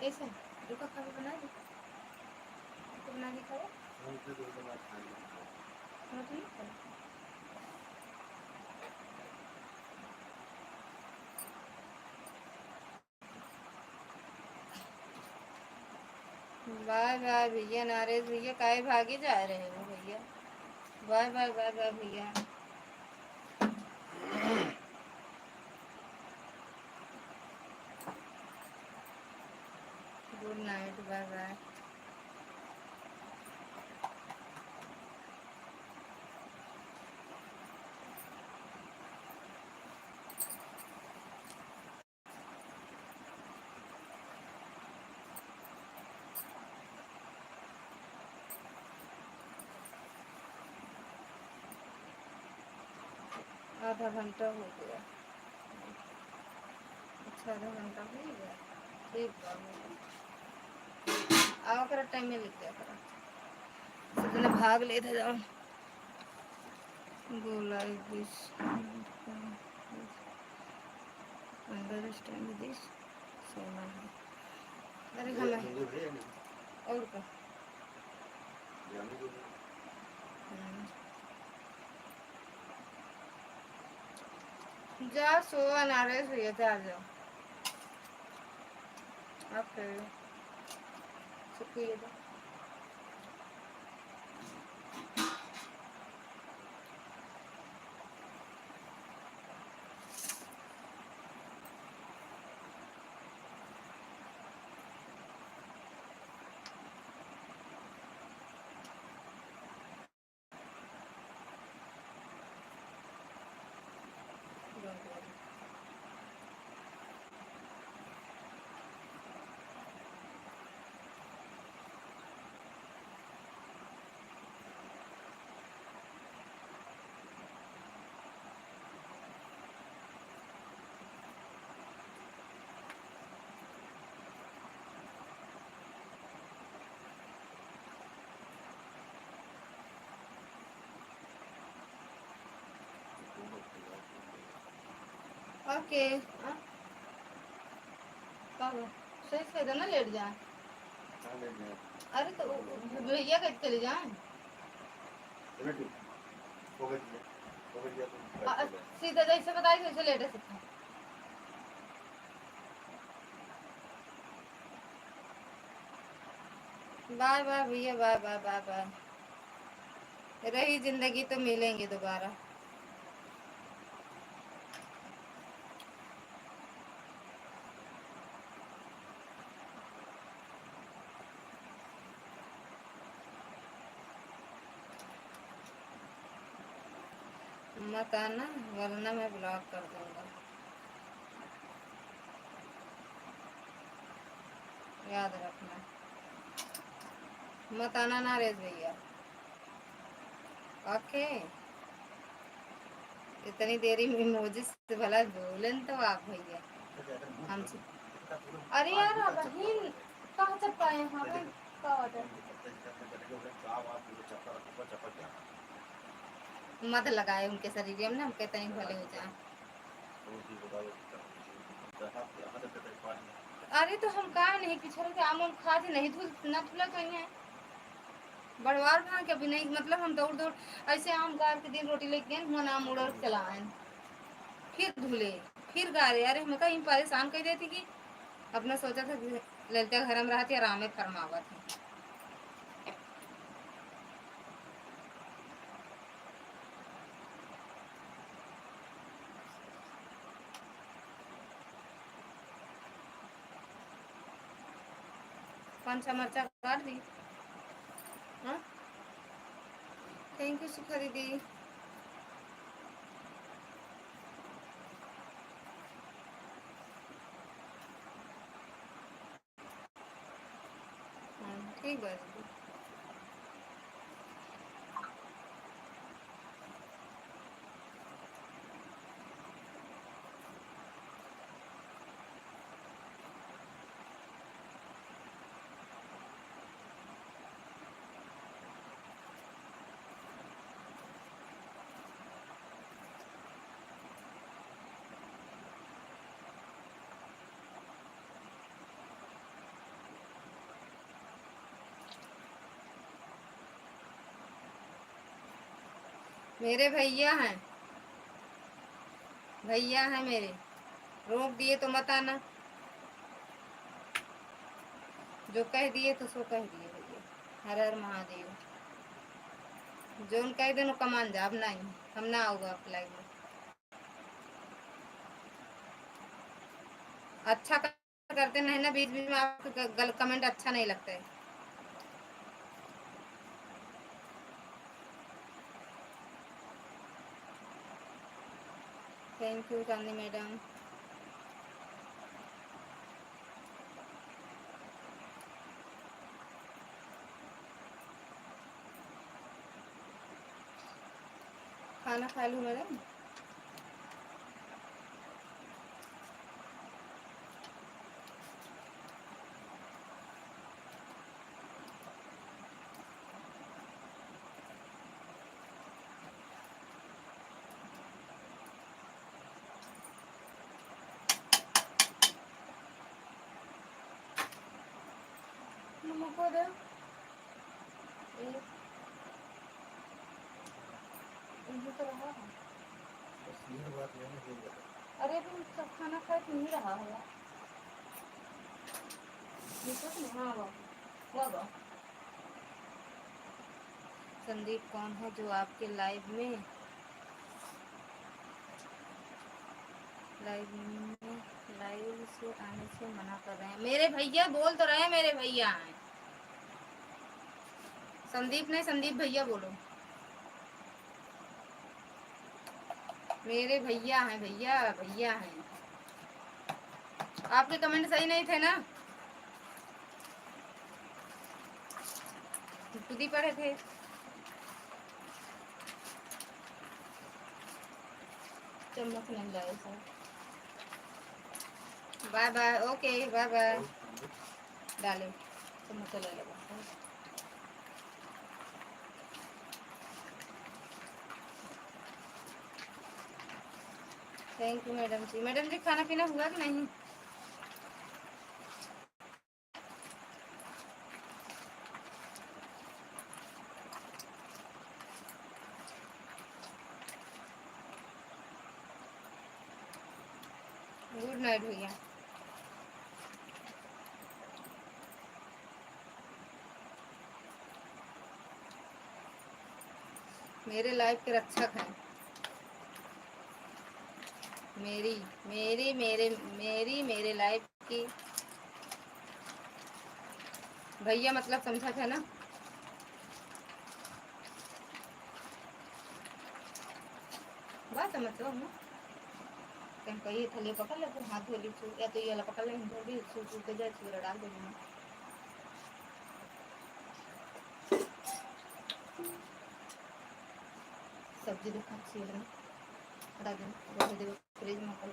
ऐसा रुका, खाना बना दे, बना के खाओ। हाँ तो नहीं खाओ। बाय बाय भैया, नारेश भैया काहे भागे जा रहे हो भैया? बाय बाय बाय बाय भैया। Good night, bye bye. आधा घंटा हो गया। अच्छा आधा घंटा हो गया। ठीक आओ कर टाइम में लिख दिया कर सबने भाग ले थे जाओ go like this understand this सोना है अरे हमें और का जा सो नारे सोइए जा जाओ आप कर शुक्रिया ओके सही से ना लेट जाए अरे तो भैया कब चले जाए सीधा जैसे बताई वैसे लेट है सकता बाय बाय भैया बाय बाय बाय बाय रही जिंदगी तो मिलेंगे दोबारा मत आना वरना मैं ब्लॉक कर दूंगा याद रखना मत आना नारेज भैया ओके इतनी देरी में मोजी से भला बोलन तो आप भैया हमसे अरे यार बहन कहाँ चपकाए हैं हाँ मत लगाए उनके शरीर में ना हम कहते हैं भले हो जाए अरे तो हम कहा नहीं पिछड़ के आम खा थे नहीं धुल ना धुला कहीं है बड़वार बना के अभी नहीं मतलब हम दौड़ दौड़ ऐसे आम गार के दिन रोटी लेके गए हुआ नाम उड़ चलाए फिर धुले फिर गारे अरे हम कहीं परेशान कर देती कि अपना सोचा था ललिता घर में रहती आराम में फरमावा थी पाँच छह मरचा काट दी हाँ थैंक यू सुखा दीदी ठीक है मेरे भैया हैं मेरे रोक दिए तो मत आना जो कह दिए तो सो कह दिए भैया हर हर महादेव जो उन कह देनो कमान जाब नहीं हम ना आओगा आप लाइव में अच्छा करते नहीं ना बीच बीच में आपको गलत कमेंट अच्छा नहीं लगता है थैंक यू चांदी मैडम खाना खा लूँ मैडम हमको दे तो रहा है। अरे भी सब खाना खा नहीं रहा है। हाँ बाबा संदीप कौन है जो आपके लाइव में लाइव से आने से मना कर रहे हैं? मेरे भैया बोल तो रहे हैं, मेरे भैया हैं। संदीप नहीं, संदीप भैया बोलो। मेरे भैया हैं, भैया भैया हैं। आपके कमेंट सही नहीं थे ना, खुद ही पढ़े थे। चम्मच नहीं लाए sir. Bye bye, okay bye bye. डाले चम्मच ले लो। Thank you madam ji. Madam ji खाना पीना हुआ कि नहीं? गुड नाइट भैया। मेरे लाइफ के रक्षक हैं। मेरी मेरी मेरे मेरी मेरे लाइफ की भैया मतलब समझा था ना? बात समझ लो ना। कहीं कहीं थले पकड़ ले, फिर हाथ धो ली या तो ये वाला पकड़ ले, धो ली सूट के जाए सूर डाल दे। सब्जी देखा अच्छी लग रही, हटा दे फ्रिज में कर।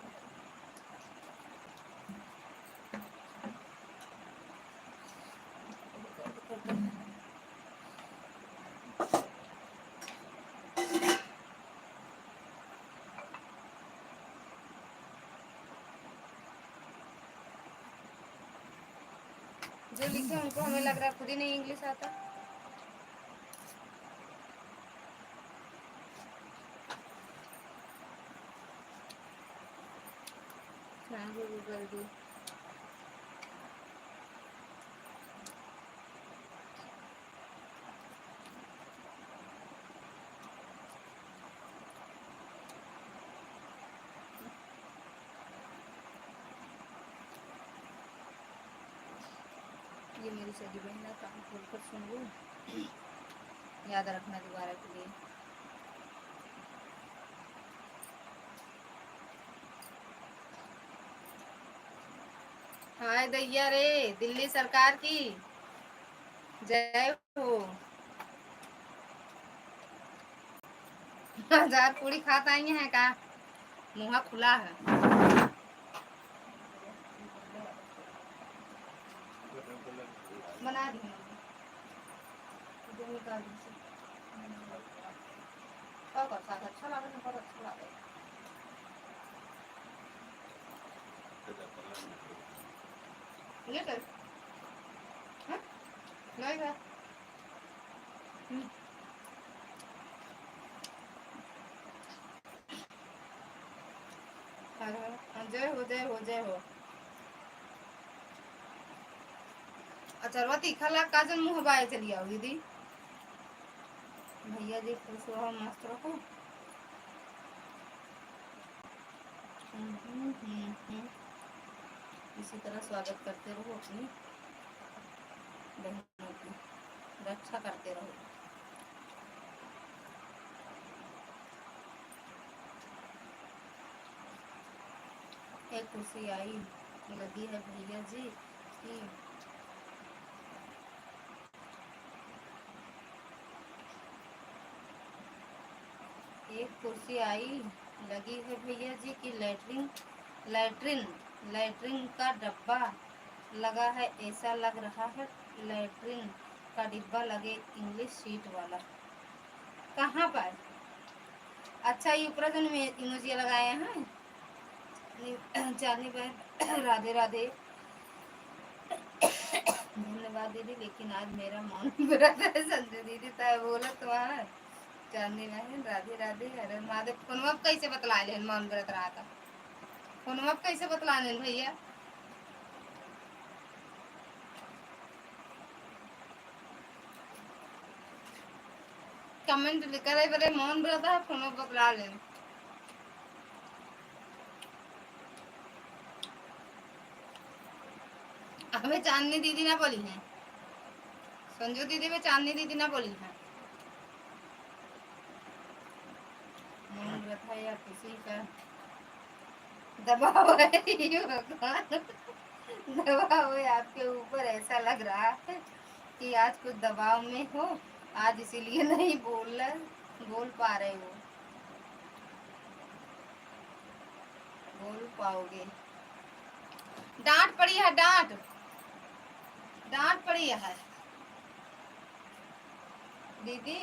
जो लिखे उनको हमें लग रहा है खुद ही नहीं इंग्लिश आता। गूगल दी ये मेरी सगी बहन है, काम खोल कर सुन लो, याद रखना दोबारा के लिए। हाय दैया रे, दिल्ली सरकार की जय हो। 1000 पूरी खात आई हैं का? मुँह खुला है। बना दी अच्छा लगा, बहुत अच्छा लगा। ये कर नहीं है। जय हो जय हो जय हो। अच्छा तीखा लाग काजन मुँह बाय चली आओ दीदी। भैया जी खुश रहो, मस्त रहो। इसी तरह स्वागत करते रहो, अपनी बहनों की रक्षा करते रहो। एक कुर्सी आई लगी है भैया जी की। एक कुर्सी आई लगी है भैया जी की। लैट्रिन लैट्रिन लैट्रिन का डब्बा लगा है, ऐसा लग रहा है लैट्रिन का डिब्बा लगे इंग्लिश सीट वाला। कहाँ पर? अच्छा ये ऊपर में इमोजी लगाए हैं। चांदनी बहन राधे राधे। धन्यवाद दीदी, लेकिन आज मेरा मौन व्रत है। संजू दीदी तो बोला तुम्हारा चांदी बहन राधे राधे, अरे महादेव। फोनवा कैसे बतला ले मौन व्रत रहा था? फोनवा कैसे बतला ले भैया? कमेंट करे बोले मौन व्रत है, फोनवा बतला ले। हमें चांदनी दीदी ना बोली है, संजू दीदी में चांदनी दीदी ना बोली है। मौन व्रत है या किसी का दबाव है? भगवान, दबाव है आपके ऊपर, ऐसा लग रहा है कि आज कुछ दबाव में हो, आज इसीलिए नहीं बोल पा रहे हो, बोल पाओगे। डांट पड़ी है, डांट पड़ी है दीदी।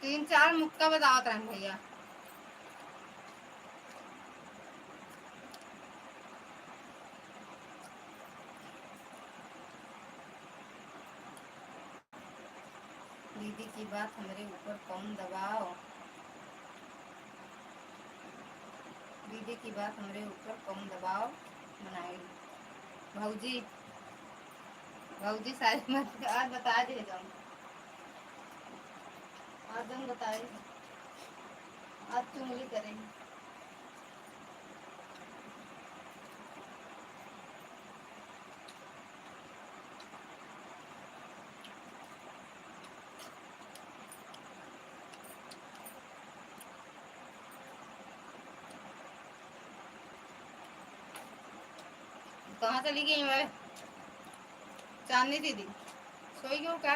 तीन चार मुक्का बताओ तरंग भैया। दीदी की बात हमारे ऊपर कौन दबाओ, दीदी की बात हमारे ऊपर कौन दबाव बनाएगी। भाऊजी, भाऊजी सारी मत आज बता दे जाऊँ, आज हम बताए, आज चुंगली करेंगे। कहाँ चली गई मैं? चांदनी दीदी सोई क्यों क्या?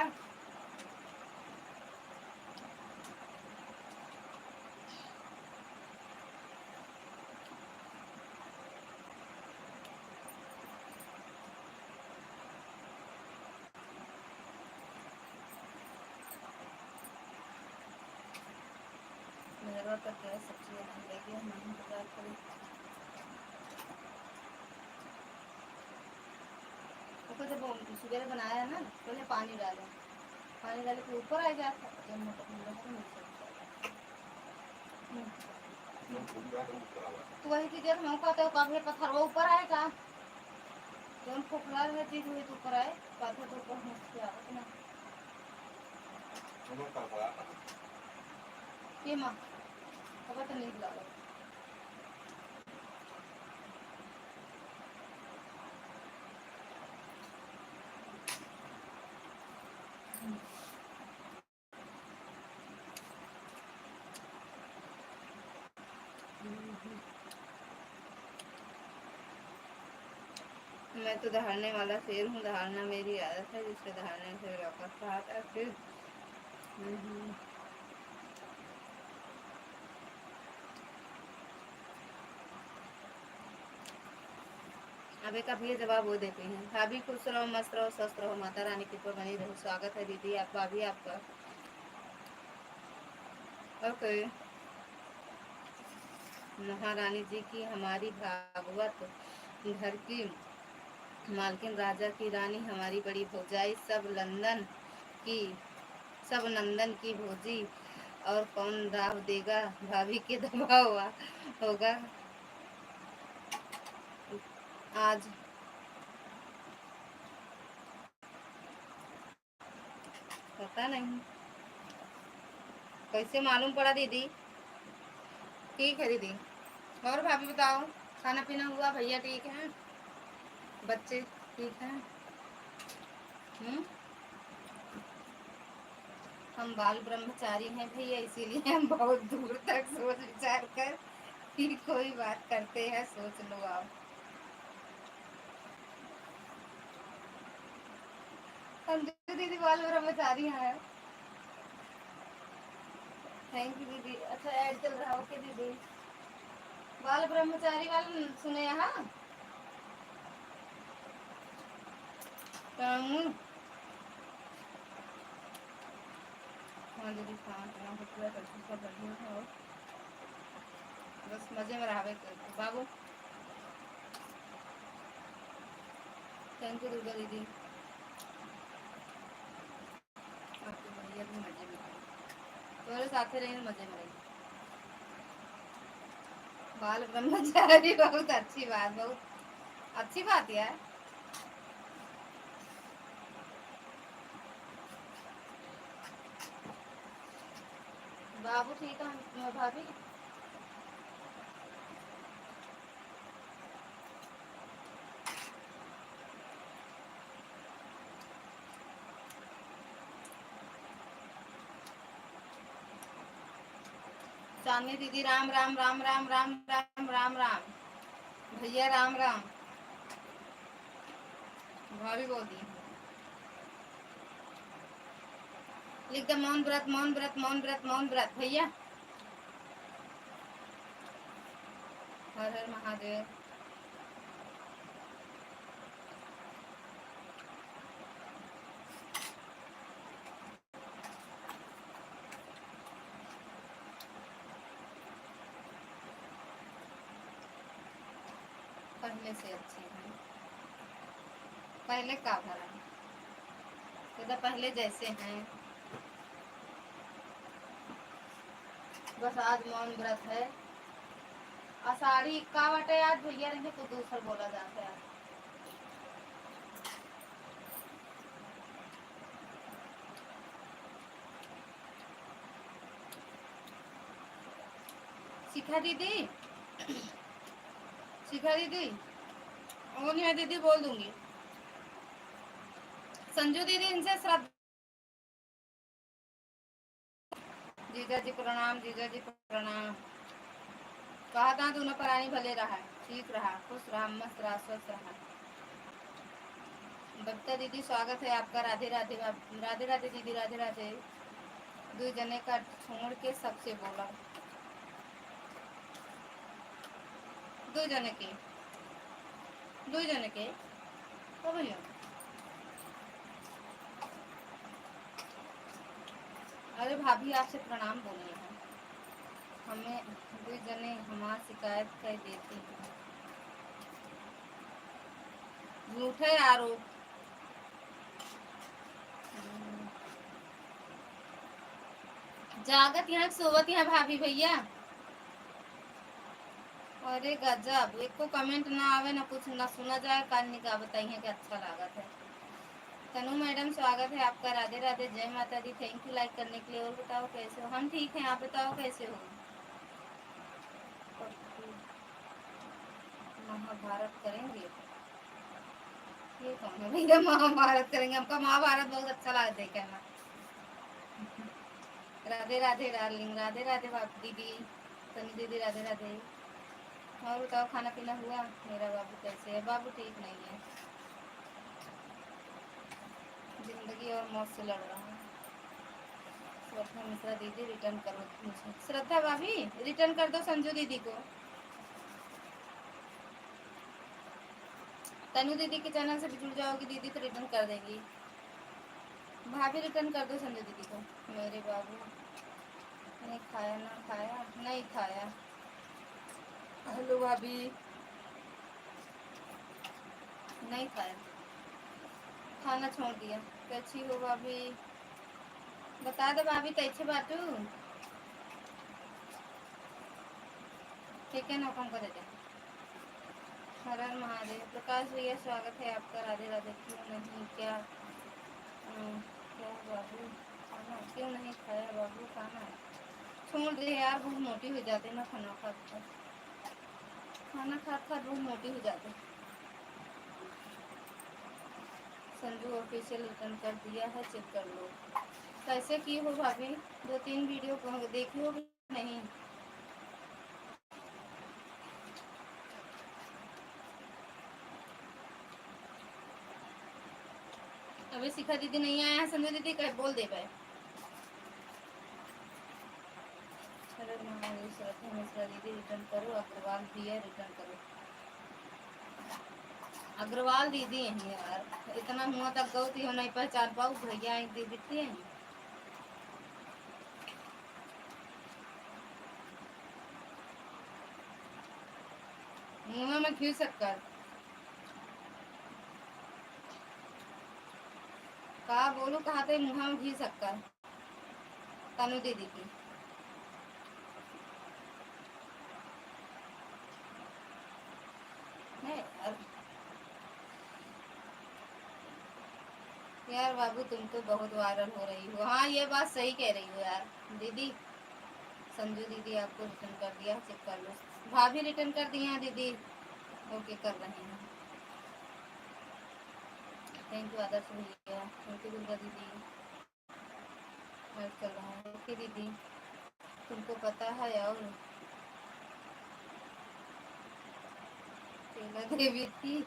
मेरा तो क्या सब्जी लगी है, मन बाजार करें। तो जब सुबह बनाया ना, पहले पानी डाला, पानी डाले के ऊपर आ जाता, जब मोटा तो वही चीज हम कहते हो कभी पत्थर वो ऊपर आएगा, जब खोखला रहे चीज हुई तो ऊपर आए, पाथर तो ऊपर मस्त आएगा ना। ये माँ खबर तो नहीं बुला रहा। मैं तो दहाड़ने वाला शेर हूँ, दहाड़ना मेरी आदत है, जिससे दहाड़ने से वापस आता फिर। अब एक अभी जवाब वो देते हैं। भाभी खुश रहो, मस्त रहो, स्वस्थ रहो, माता रानी की कृपा बनी रहो। स्वागत है दीदी आप, भाभी आपका। ओके। महारानी जी की हमारी भागवत घर की मालकिन, राजा की रानी, हमारी बड़ी भौजाई, सब नंदन की भौजी, और कौन दाव देगा भाभी के दबाव होगा आज। पता नहीं कैसे मालूम पड़ा दीदी। ठीक है दीदी। और भाभी बताओ, खाना पीना हुआ? भैया ठीक है? बच्चे ठीक हैं? हम बाल ब्रह्मचारी हैं भैया, इसीलिए हम बहुत दूर तक सोच विचार कर ही कोई बात करते हैं, सोच लो आप। हम दीदी बाल ब्रह्मचारी हैं। थैंक यू दीदी। अच्छा ऐड चल रहा, ओके दीदी। बाल ब्रह्मचारी वाले सुने यहाँ? हाँ दीदी खाना पीना पूरा करके सब बढ़िया हो, बस मजे में रहावे बाबू। थैंक यू दुर्गा दीदी, आपके भैया भी मजे में रहे, तुम्हारे साथ रहे मजे में रहे। बाल ब्रह्मचारी बहुत अच्छी बात, बहुत अच्छी बात यार। बाबू ठीक है भाभी। चांदनी दीदी राम राम राम राम राम राम राम राम, भैया राम राम, भाभी बोल दी लिख दे मौन व्रत मौन व्रत मौन व्रत मौन व्रत भैया। हर हर महादेव। पहले से अच्छे हैं, पहले का भरा तो पहले जैसे हैं, बस आज मौन व्रत है। आषाढ़ी का बटे आज भैया रहेंगे तो दूसरा बोला जाता है। शिखा दीदी, शिखा दीदी, और मैं दीदी बोल दूंगी। संजू दीदी इनसे श्रद्धा, जीजा जी प्रणाम, जीजा जी प्रणाम। कहा था दोनों प्राणी भले रहा, ठीक रहा, खुश रहा, मस्त रहा, स्वस्थ रहा। बबीता दीदी स्वागत है आपका, राधे राधे। राधे राधे दीदी, राधे राधे। दो जने का छोड़ के सबसे बोला, दो जने के, दो जने के तो भैया। अरे भाभी आपसे प्रणाम बोले हैं, हमें दो जने हमारी शिकायत कर देती हैं, झूठे आरोप। जागत यहाँ सोवत यहाँ भाभी भैया। अरे गजब, एक को कमेंट ना आवे ना कुछ ना सुना जाए, कान निकाह बताइए कि अच्छा लागत है। तनु मैडम स्वागत है आपका, राधे राधे, जय माता दी। थैंक यू लाइक करने के लिए। और बताओ कैसे हो? हम ठीक हैं, आप बताओ कैसे हो? महाभारत करेंगे, ये कौन है भैया? महाभारत करेंगे, हमको महाभारत बहुत अच्छा लगता है कहना। राधे राधे डार्लिंग, राधे राधे बाप दीदी, तनु दीदी राधे राधे। और बताओ खाना पीना हुआ? मेरा बाबू कैसे है? बाबू ठीक नहीं है, जिंदगी और मौत से लड़ रहा हूँ। श्रद्धा मिश्रा दीदी रिटर्न करो मुझे। श्रद्धा भाभी रिटर्न कर दो संजू दीदी को। तनु दीदी के चैनल से जुड़ जाओगी दीदी तो रिटर्न कर देगी। भाभी रिटर्न कर दो संजू दीदी को। मेरे बाबू नहीं खाया, ना खाया, नहीं खाया। हेलो भाभी, नहीं खाया, खाना छोड़ दिया। कैसी हो भाभी? बता दो भाभी, कैसे बाटू? ठीक है ना, कम कर दे। हर हर महादेव। प्रकाश भैया स्वागत है आपका, राधे राधे। क्यों नहीं, क्या क्या बाबू खाना क्यों नहीं खाया? बाबू खाना छोड़ दे यार, बहुत मोटी हो जाते ना खाना खा खा, खाना खा खा बहुत मोटी हो जाते। संजू ऑफिशियल रिटर्न कर दिया है, चेक कर लो। कैसे की हो भाभी? 2-3 वीडियो देखी हो नहीं? अभी शिखा दीदी नहीं आया है, संजू दीदी कह बोल दे पाए। श्रद्धा मिश्रा दीदी रिटर्न करो, अग्रवाल भी है रिटर्न करो। अग्रवाल दीदी हैं यार, इतना मुँह तक गौ थी हम नहीं पहचान पाऊ, भैया एक दीदी थी। मुँह में घी शक्कर कहा बोलू, कहा थे मुँह में घी शक्कर तनु दीदी की। नहीं यार बाबू, तुम तो बहुत वायरल हो रही हो। हाँ ये बात सही कह रही हो यार दीदी। संजू दीदी आपको रिटर्न कर दिया, चेक कर लो। भाभी रिटर्न कर दी हैं दीदी, ओके कर रहे हैं। थैंक यू आदर्श भैया, थैंक यू दुर्गा दीदी, वेट कर रहा हूँ। ओके दीदी, तुमको पता है और टेलर देवी थी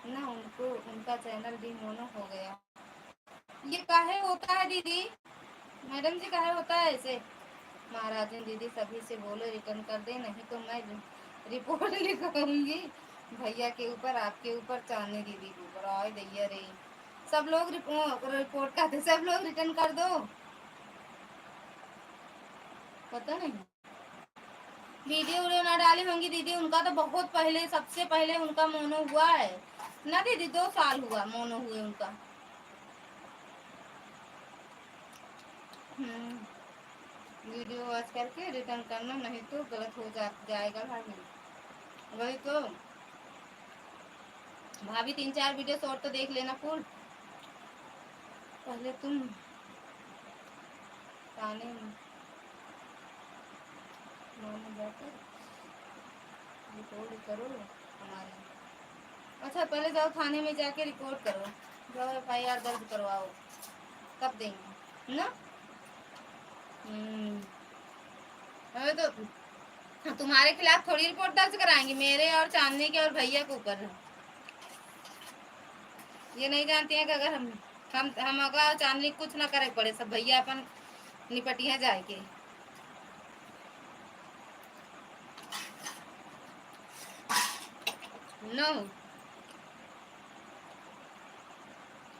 ना, उनको उनका चैनल डिमोनो हो गया। ये काहे होता है दीदी? मैडम जी काहे होता है ऐसे? महाराजन दीदी सभी से बोलो रिटर्न कर दे, नहीं तो मैं रिपोर्ट लिखूंगी भैया के ऊपर, आपके ऊपर, चांदनी दीदी के ऊपर। आए दैया रे, सब लोग रिपोर्ट करते, सब लोग रिटर्न कर दो। पता नहीं वीडियो वीडियो ना डाली होंगी दीदी, उनका तो बहुत पहले, सबसे पहले उनका मोनो हुआ है ना दीदी, 2 साल हुआ मोनो हुए उनका। वीडियो वॉच करके रिटर्न करना, नहीं तो गलत हो जाएगा भाभी। वही तो भाभी 3-4 वीडियो शॉर्ट तो देख लेना फुल, पहले तुम थाने में जाकर रिपोर्ट करो हमारी। अच्छा पहले जाओ थाने में जाके रिपोर्ट करो, जाओ FIR दर्ज करवाओ, तब देंगे ना। अरे तो तुम्हारे खिलाफ थोड़ी रिपोर्ट दर्ज कराएंगे, मेरे और चांदनी के और भैया के ऊपर। ये नहीं जानती हैं कि अगर हम अगर चांदनी कुछ ना करे पड़े, सब भैया अपन निपटिया जाए के। नो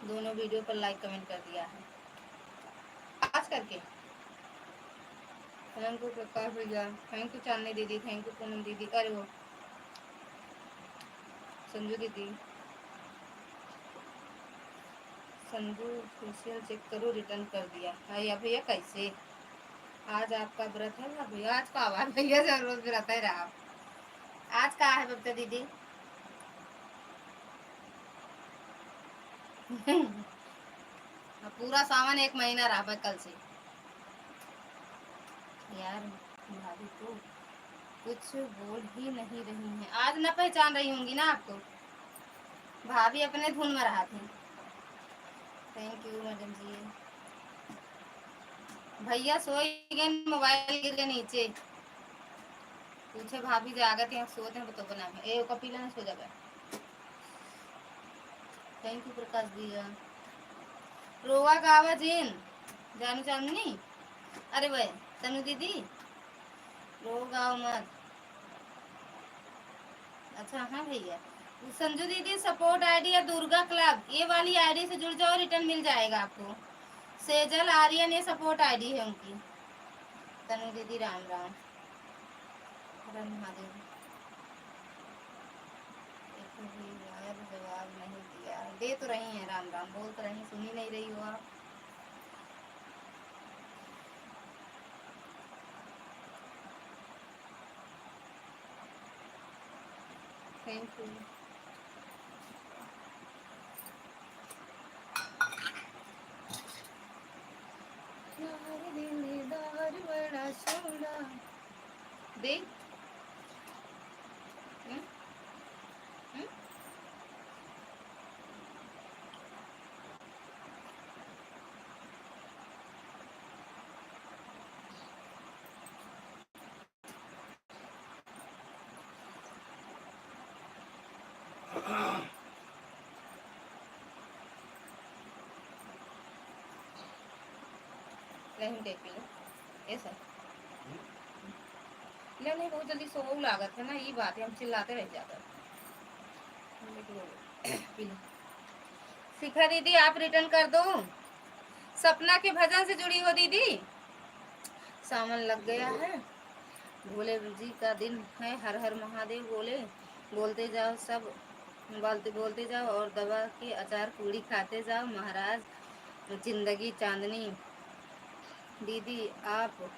दोनों वीडियो पर लाइक कमेंट कर दिया है आज करके। थैंक यू प्रकाश भैया, थैंक यू चांदनी दीदी, थैंक यू पूनम दीदी, अरे वो संजू दीदी। संजू फेशियल चेक करो, रिटर्न कर दिया। भैया भैया कैसे? आज आपका व्रत है ना भैया? आज का आवाज भैया जब रोज व्रत है रहा। आज का है बबता दीदी? पूरा सावन 1 महीना रहा कल से यार। भाभी तो कुछ बोल ही नहीं रही हैं, आज न पहचान रही होंगी ना आपको, भाभी अपने धुन में रहा थी। थैंक यू मैडम जी। भैया सोए गए, मोबाइल गिर गए नीचे, पूछे भाभी जागत हैं सोते हैं तो बना ए कपिला ने सो जाए। थैंक यू प्रकाश भैया। रोवा गावा जीन जानू चांदनी, अरे वह तनु दीदी रो गाओ मत। अच्छा हाँ भैया, संजू दीदी सपोर्ट आईडी या दुर्गा क्लब, ये वाली आईडी से जुड़ जाओ, रिटर्न मिल जाएगा आपको। सेजल आर्यन ये सपोर्ट आईडी है उनकी। तनु दीदी राम राम, हर महादेव। यार जवाब नहीं दिया, दे तो रही हैं राम राम, बोल तो रही, सुनी नहीं रही हो आप। Thank you. बड़ा सोना दे नहीं देख लो ऐसा नहीं, बहुत जल्दी सो लागत है ना, ये बात है, हम चिल्लाते रह जाते हैं। P low. शिखा दीदी आप रिटर्न कर दो। सपना के भजन से जुड़ी हो दीदी। सावन लग गया है, भोले जी का दिन है, हर हर महादेव बोले, बोलते जाओ सब, बोलते बोलते जाओ और दवा के अचार पूड़ी खाते जाओ महाराज, जिंदगी चांदनी। दीदी आप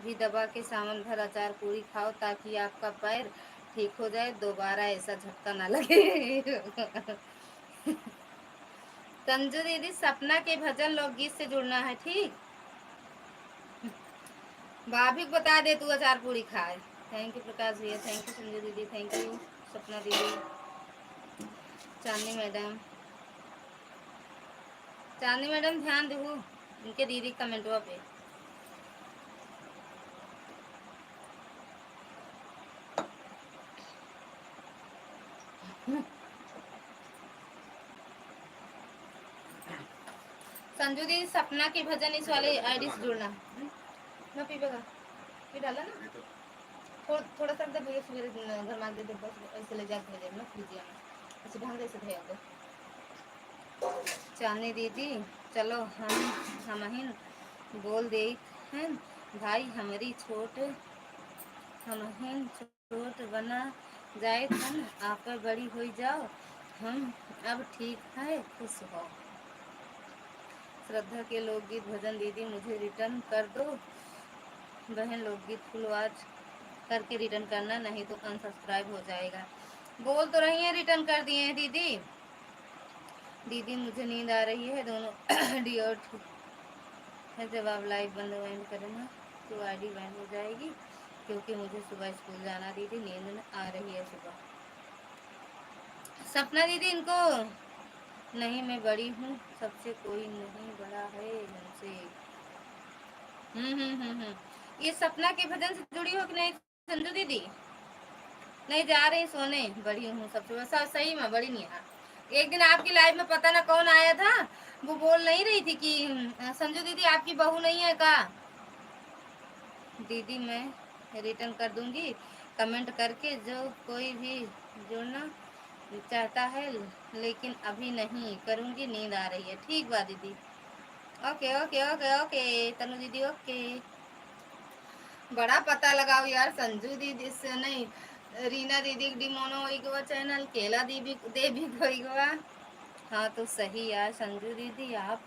भी दबा के सावन भर अचार पूरी खाओ ताकि आपका पैर ठीक हो जाए, दोबारा ऐसा झटका ना लगे। संजू दीदी सपना के भजन लोकगीत से जुड़ना है, ठीक। भाभी को बता दे तू अचार पूरी खाए। थैंक यू प्रकाश भैया, थैंक यू संजू दीदी, थैंक यू सपना दीदी, चांदनी मैडम। चांदनी मैडम ध्यान दो उनके दीदी कमेंटवा पे। संजू दीदी सपना के भजन इस वाले आईडी से जुड़ना। ना पीपेगा पी डाला ना, थोड़ा सा भैया सवेरे घर मार दे, बस ऐसे ले जाके ले ना फ्रिज में ऐसे ढंग से धैया दो। चांदनी दीदी चलो हम हिन बोल दे हैं भाई, हमारी छोट हम छोट बना जाए, तुम आप बड़ी हो जाओ, हम अब ठीक है, खुश हो। श्रद्धा के लोकगीत भजन दीदी मुझे रिटर्न कर दो बहन, लोकगीत फुल वॉच करके रिटर्न करना, नहीं तो अनसब्सक्राइब हो जाएगा। बोल तो रही है रिटर्न कर दिए हैं दीदी। दीदी मुझे नींद आ रही है, दोनों डिओ है, जब आप लाइव बंद वेंड करना तो आईडी बैंड हो जाएगी, क्योंकि मुझे सुबह स्कूल जाना दीदी, नींद आ रही है सुबह। सपना दीदी इनको नहीं, मैं बड़ी हूँ सबसे, कोई नहीं बड़ा है हमसे। ये सपना के भजन से जुड़ी हो कि नहीं संजू दीदी? नहीं जा रही सोने, बड़ी हूँ सबसे, बस सही में बड़ी नहीं है। एक दिन आपकी लाइव में पता ना कौन आया था, वो बोल नहीं रही थी कि संजू दीदी आपकी बहू नहीं है का। दीदी मैं रिटर्न कर दूंगी कमेंट करके, जो कोई भी जुड़ना चाहता है, लेकिन अभी नहीं करूंगी, नींद आ रही है। ठीक बा दीदी, ओके ओके ओके ओके तनु दीदी ओके। बड़ा पता लगाओ यार संजू दीदी से नहीं, रीना दीदी डिमोनो होई गवा चैनल, केला दीदी देवी होई गवा। हाँ तो सही यार संजू दीदी, आप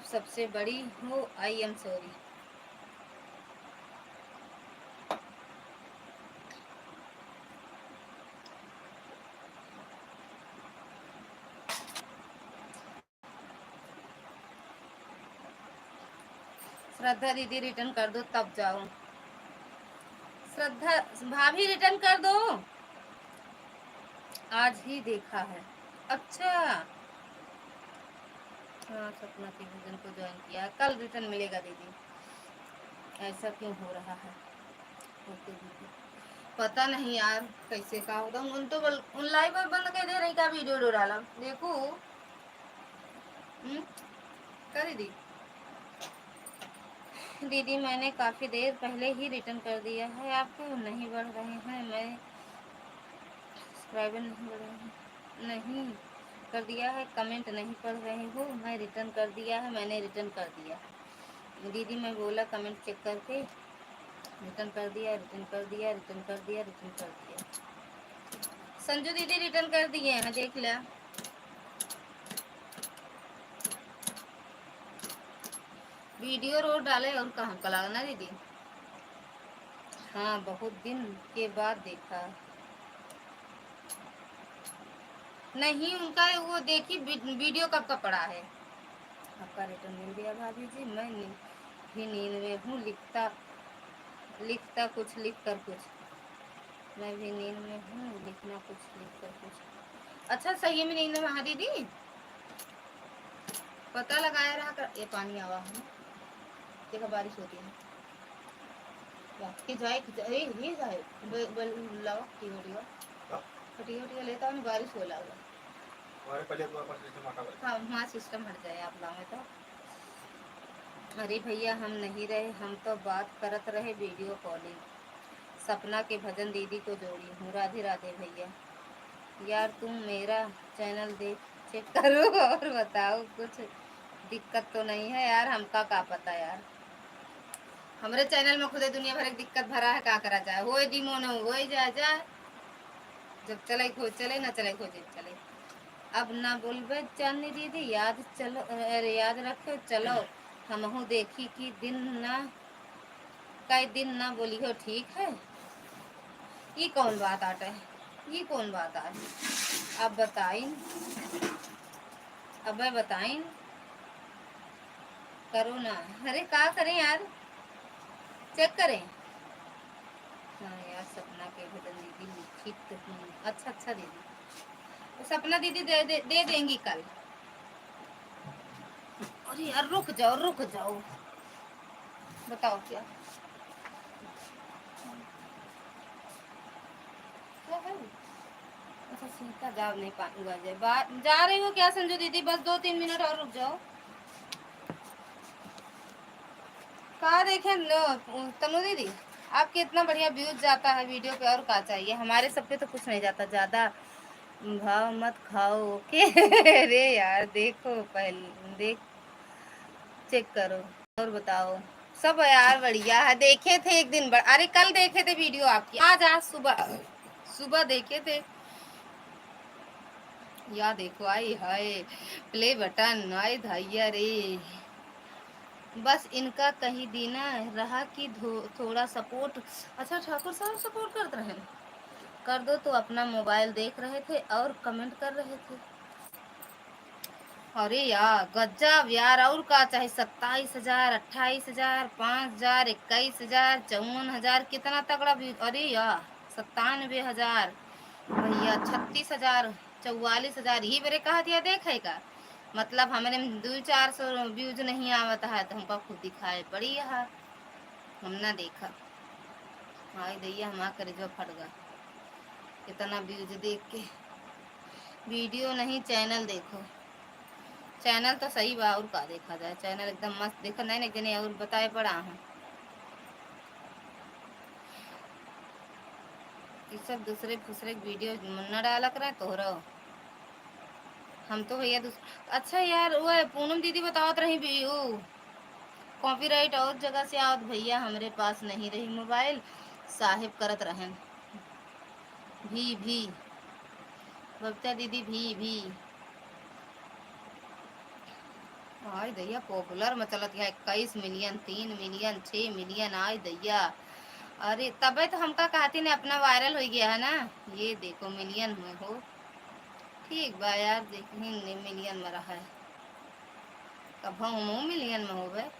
सबसे बड़ी हो, आई एम सॉरी। श्रद्धा दीदी रिटर्न कर दो तब जाओ। श्रद्धा भाभी रिटर्न कर दो, आज ही देखा है। अच्छा हाँ सपना के भजन को ज्वाइन किया, कल रिटर्न मिलेगा दीदी, ऐसा क्यों हो रहा है? ओके दीदी पता नहीं यार कैसे का होता, उन तो उन लाइव बंद कर दे रही का वीडियो डाला देखो। कर दीदी दीदी मैंने काफ़ी देर पहले ही रिटर्न कर दिया है, आपको नहीं बढ़ रहे हैं, मैं सब्सक्राइबर नहीं बढ़ रहे हैं, नहीं कर दिया है, कमेंट नहीं पढ़ रहे हो, मैं रिटर्न कर दिया है, मैंने रिटर्न कर दिया दीदी, मैं बोला कमेंट चेक करके रिटर्न कर दिया, रिटर्न कर दिया, रिटर्न कर दिया, रिटर्न कर दिया। संजू दीदी रिटर्न कर दिए हैं, देख लिया। वीडियो रोज डाले और कहाँ का लागना दीदी। हाँ बहुत दिन के बाद देखा, नहीं उनका वो देखी वीडियो कब का पड़ा है। आपका रिटर्न मिल गया भाभी जी, मैं भी नींद में हूँ, लिखता कुछ लिख कर कुछ, मैं भी नींद में हूँ, लिखना कुछ लिख कर कुछ। अच्छा सही में नींद में? हाँ दीदी पता लगाया रहा कर। ये पानी आवा है, देखा बारिश होती है कि जाए अरे ये जाए लाओ टीओ टीओ लेता हूँ, बारिश हो लगा हाँ वहाँ सिस्टम हट जाए आप लाओ तो। अरे भैया हम नहीं रहे, हम तो बात करत रहे वीडियो कॉलिंग, सपना के भजन दीदी को जोड़ी हूँ। राधे राधे भैया। यार तुम मेरा चैनल देख चेक करो और बताओ कुछ दिक्कत तो नहीं है यार। हमका का पता यार, हमारे चैनल में खुदे दुनिया भर की दिक्कत भरा है, का करा जाए। हो दी मोनो हो जाए जाए, जब चले खोज चले, ना चले खोज चले। अब ना बोलबे चांदनी दीदी, याद चलो, अरे याद रखो चलो हमहू देखी कि दिन ना कई दिन ना बोली हो, ठीक है। ये कौन बात आटा है, ये कौन बात आ रही, अब बताइन, अब मैं बताइन करो ना। अरे का करें यार, चेक करें। हाँ यार, सपना के भजन दीदी लिखित हूँ। अच्छा अच्छा दीदी, तो सपना दीदी दे देंगी कल। अरे यार रुक जाओ रुक जाओ, बताओ क्या क्या है। अच्छा सीता जा नहीं पाऊंगा, जा रही हो क्या संजू दीदी, बस 2-3 मिनट और रुक जाओ। कहा देखे तनु दीदी, आपके इतना बढ़िया व्यूज जाता है वीडियो पे, और क्या चाहिए। हमारे सब पे तो कुछ नहीं जाता, ज्यादा भाव मत खाओ ओके। अरे यार देखो, पहले देख चेक करो और बताओ। सब यार बढ़िया है, देखे थे एक दिन अरे कल देखे थे वीडियो आपकी, आज सुबह सुबह देखे थे। या देखो, आई हाय प्ले बटन, आई धैया रे। बस इनका कहीं देना रहा कि थोड़ा सपोर्ट। अच्छा ठाकुर साहब सपोर्ट करते रहे, कर दो तो। अपना मोबाइल देख रहे थे और कमेंट कर रहे थे। अरे यार गजब यार, और का चाहे। 27,000, 28,000, 5,000, 21,000, 54,000, कितना तगड़ा भी। अरे यार 97,000 भैया, 36,000, 44,000, ही मेरे कहा दिया देखे का मतलब। हमारे 200-400 व्यूज नहीं आवत है तो हमको खुद दिखाए पड़ी है, हम ना देखा। हाँ दैया हमारा करेजवा फट गया, कितना व्यूज देख के। वीडियो नहीं चैनल देखो, चैनल तो सही बा, और का देखा जाए। चैनल एकदम मस्त देखो, नहीं नहीं जने और बताए पड़ा हूँ। ये सब दूसरे फूसरे वीडियो न डाला करें तोहरा, हम तो भैया अच्छा यार वो पूनम दीदी बतावत रही व्यू कॉपीराइट और जगह से आवत भैया, हमारे पास नहीं रही मोबाइल, साहिब करत रहन। भी बबता दीदी भी आय दैया पॉपुलर में चलत है। 21 मिलियन, 3 मिलियन, 6 मिलियन, आय दैया। अरे तबे तो हमका कहती ने अपना वायरल हो गया है ना। ये देखो मिलियन में हो, ठीक बा यार, देखी मिलियन में रहा है, कब हम मिलियन में हो गए।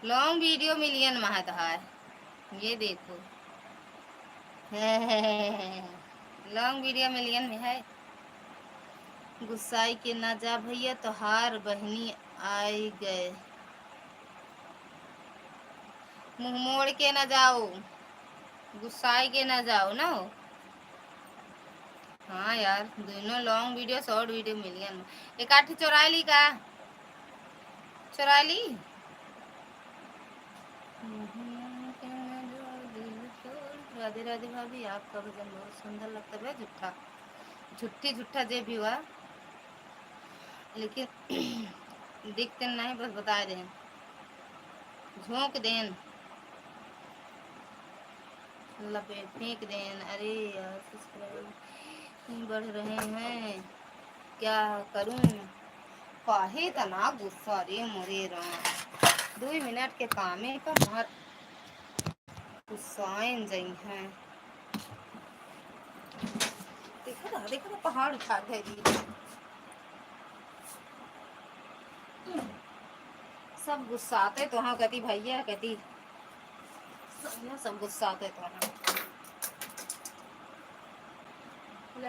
लॉन्ग वीडियो मिलियन में है, ये देखो। लॉन्ग वीडियो मिलियन में है। गुस्साई के ना जा भैया, तो हार बहनी आई गए, मुंह मोड़ के ना जाओ, गुस्साई के ना जाओ ना हो। हाँ यार दोनों long video short video million में। एक आठी चुरा ली का, चुरा ली। राधे राधे भाभी, आपका भजन बहुत सुंदर लगता है। झूठा झूठी झूठा जे भी हुआ, लेकिन दिखते नहीं, बस बता दें, झोंक दें, लपेट फेंक दें। अरे यार सब्सक्राइब बढ़ रहे हैं, क्या करूं, काहे तना गुस्सा रे मोरे राम। 2 मिनट के कामे का मार गुस्साइन जई हैं। देखो ना पहाड़ उठा दे दी, सब गुस्साते तो हाँ कहती भैया, कहती सब गुस्साते तो हाँ।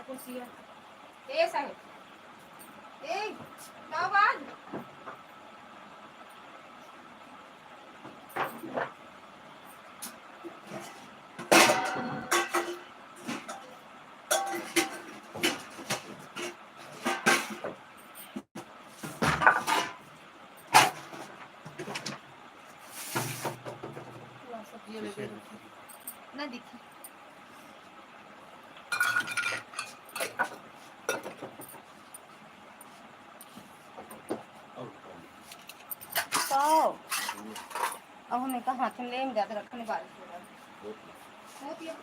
कुर्सिया ए साहब, ए क्या बात। ना दिखे अब हमें कहा हाथ में ले जाते रखने बारिश हो रहा होती है।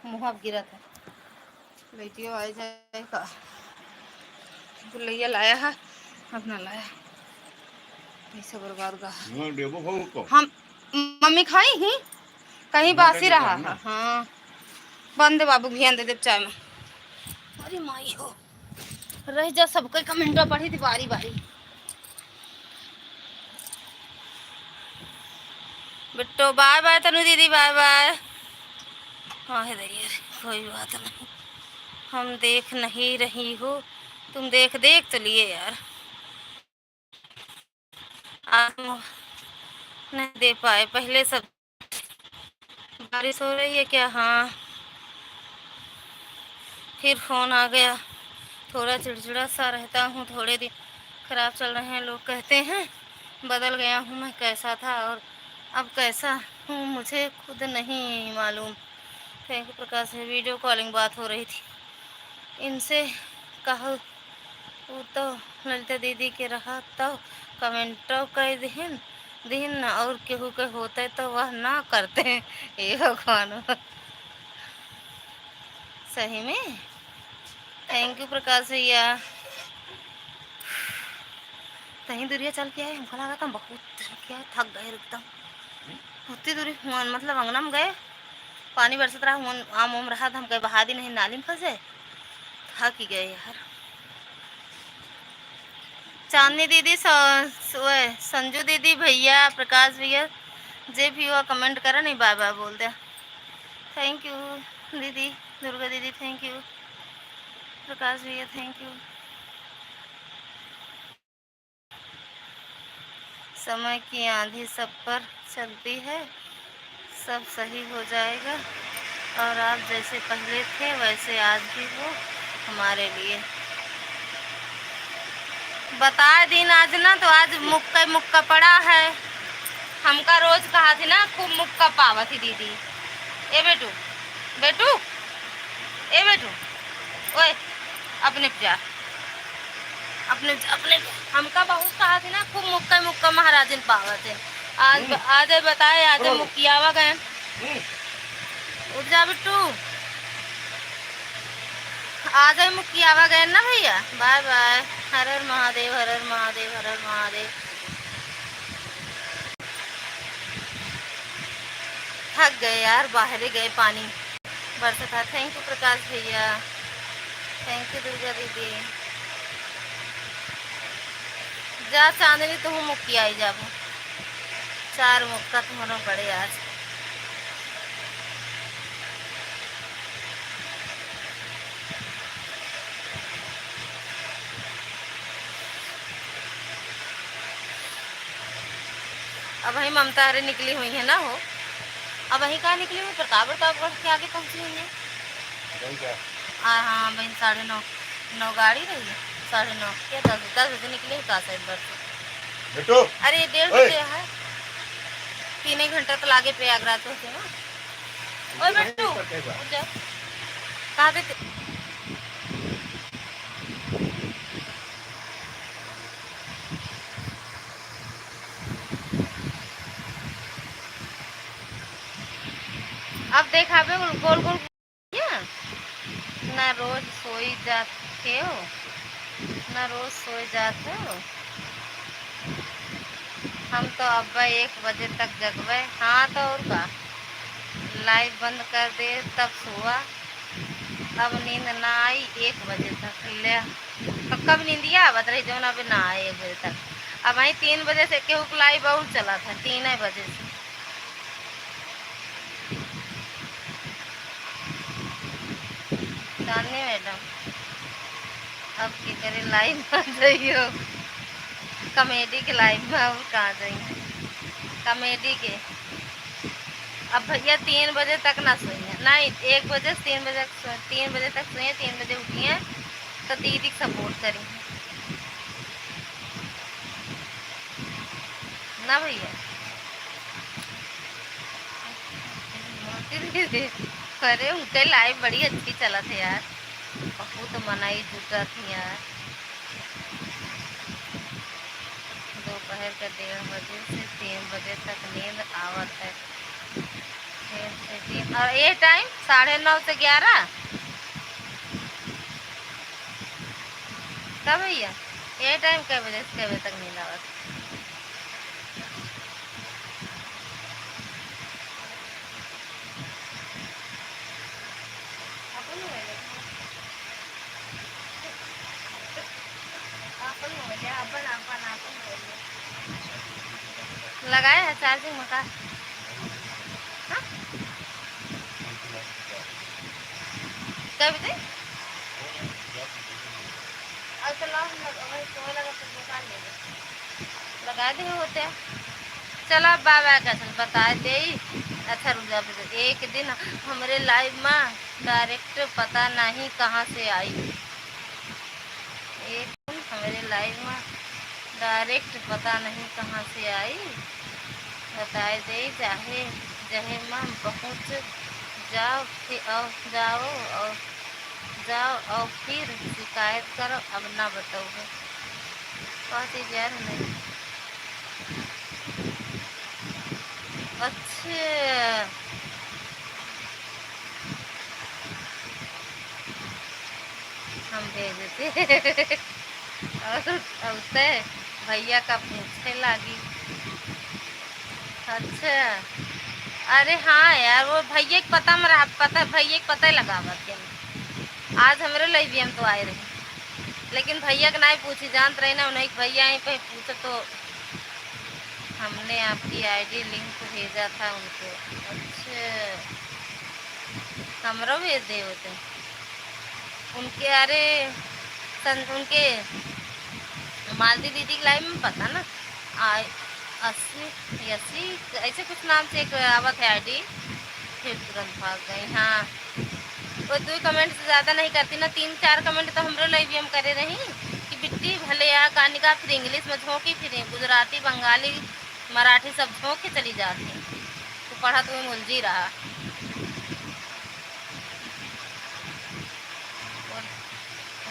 मुँह गिरा था बेटियों आ जाए का बुलैया लाया है अपना लाया ऐसे बर्बाद का हम मम्मी खाई ही कहीं बासी रहा है। हाँ बंद बाबू भी दे दे चाय में। अरे माई हो रह जा सबको कमेंट पढ़ी थी बारी बारी। बिट्टो बाय बाय तनु दीदी बाय बाय। हाँ है दरिया कोई बात नहीं हम देख नहीं रही हो तुम देख देख तो लिए यार आज नहीं दे पाए पहले सब। बारिश हो रही है क्या? हाँ फिर फोन आ गया थोड़ा चिड़चिड़ा सा रहता हूँ थोड़े दिन खराब चल रहे हैं लोग कहते हैं बदल गया हूँ मैं कैसा था और अब कैसा हूँ मुझे खुद नहीं मालूम। थैंक यू प्रकाश है। वीडियो कॉलिंग बात हो रही थी इनसे कहो वो तो ललिता दीदी के रहा तो कमेंट कर दिन दिन और केहू के होते तो वह ना करते ये भगवान सही में। थैंक यू प्रकाश भैया। कहीं दूरिया चल के आए हमको लगा था बहुत क्या थक गए एकदम उतनी दूरी मतलब अंगना में गए पानी बरसत रहा आम उम रहा था हम कहीं बहा दी नहीं नाली में फंसे थक ही गए यार। चांदनी दीदी संजू दीदी भैया प्रकाश भैया जे भी हुआ कमेंट करा नहीं बाय बाय बोल दे। थैंक यू दीदी दुर्गा दीदी थैंक यू प्रकाश भैया थैंक यू। समय की आंधी सब पर चलती है सब सही हो जाएगा और आप जैसे पहले थे वैसे आज भी हो हमारे लिए। बताए दिन आज ना तो आज मुक्का पड़ा है हमका रोज कहा थी ना खूब मुक्का पावा थी दीदी। ए बेटू बेटू ए बेटू ओए अपने जा अपने अपने हमका बहुत कहा थी ना खूब मुक्का महाराजन पावा थे आज आज बताए आज मुखियावा गए। उठ जा बिट्टू आज मुखियावा गए ना भैया बाय बाय। हर हर महादेव हर हर महादेव हर हर महादेव। थक गए यार बाहर गए पानी बरसा था। थैंक यू प्रकाश भैया थैंक यू दुर्गा दीदी। जा चांदनी तुम मुक्की आई जाबो 4 मुक्का तुम्हारा पड़े आज। अब वही ममता अरे निकली हुई है ना हो। अब वही कहाँ निकली हुई, प्रतापगढ़ के आगे पहुँची हुई है। हाँ बहन 9:30 गाड़ी रही है, 9:30 क्या 10 बजे निकले कहाँ से इधर से। अरे 1:30 बजे है, 3 घंटा तो लागे प्रयागराज तो से ना। ओए बेटू उठ जा, कहाँ थे? अब देखा बे गोल गोल ना रोज सोई जाते हो, ना रोज सोई जाते हो। हम तो अब 1 बजे तक जगवे। हाँ तो और का, लाइव बंद कर दे तब सोआ। अब नींद ना आई 1 बजे तक ले। तो कब नींदिया आवत रही जो ना अभी ना आए 1 बजे तक। अब वही 3 बजे से केहू लाइव और चला था 3 बजे से। चांदनी मैडम अब की करे लाइव आ जाइयो, कॉमेडी के लाइव में और कहाँ जाइए कॉमेडी के। अब भैया 3 बजे तक ना सोइए, नहीं 1 बजे से 3 बजे तक 3 बजे तक सोइए, 3 बजे उठिए तो दीदी सपोर्ट करिए ना भैया। अरे उनके लाइव बड़ी अच्छी चला थे यार, बहुत मनाई जुटा थी यार। दोपहर के 1:30 बजे से 3 बजे तक नींद आवत है। और ये टाइम 9:30 से 11 कब भैया, ये टाइम कै बजे से कै बजे तक नींद आवत? लगाए है चार्जिंग में का? हाँ? कै बजे? अच्छा लगा दे होते हैं। चलो बाबा कैसे बता दे। अच्छा रुक जा, एक दिन हमारे लाइव में डायरेक्ट पता नहीं कहाँ से आई। एक दिन हमारे लाइव में डायरेक्ट पता नहीं कहाँ से आई, बताए दे चाहे जहे माँ पहुँच जाओ फिर और जाओ और जाओ और फिर शिकायत करो। अब ना बताओगे कौन चीज़ यार नहीं। अच्छा हम भेजते और उससे भैया का पूछने लगी। अच्छा अरे हाँ यार वो भैया के पता में रहा, पता भैया के पता ही लगावत है। आज हमारे लिए भी हम तो आए रहे, लेकिन भैया के नहीं पूछी जानते रहे ना, उन्हें भैया यहीं पे पूछे तो हमने आपकी आईडी लिंक भेजा था उनको। अच्छा हमरा भेज दे होते उनके। अरे उनके मालती दीदी के लाइव में पता ना 80 ऐसे कुछ नाम से एक आवत है आईडी, फिर तुरंत भाग गई। हाँ वो 2 कमेंट से ज़्यादा नहीं करती ना, 3-4 कमेंट तो हमारे लिए भी हम करे रही कि बिट्टी भले यहाँ कहानी का, फिर इंग्लिश में झोंकी, फिर गुजराती बंगाली मराठी सब झोंक के चली जाती। तो पढ़ा तो मुलझी रहा।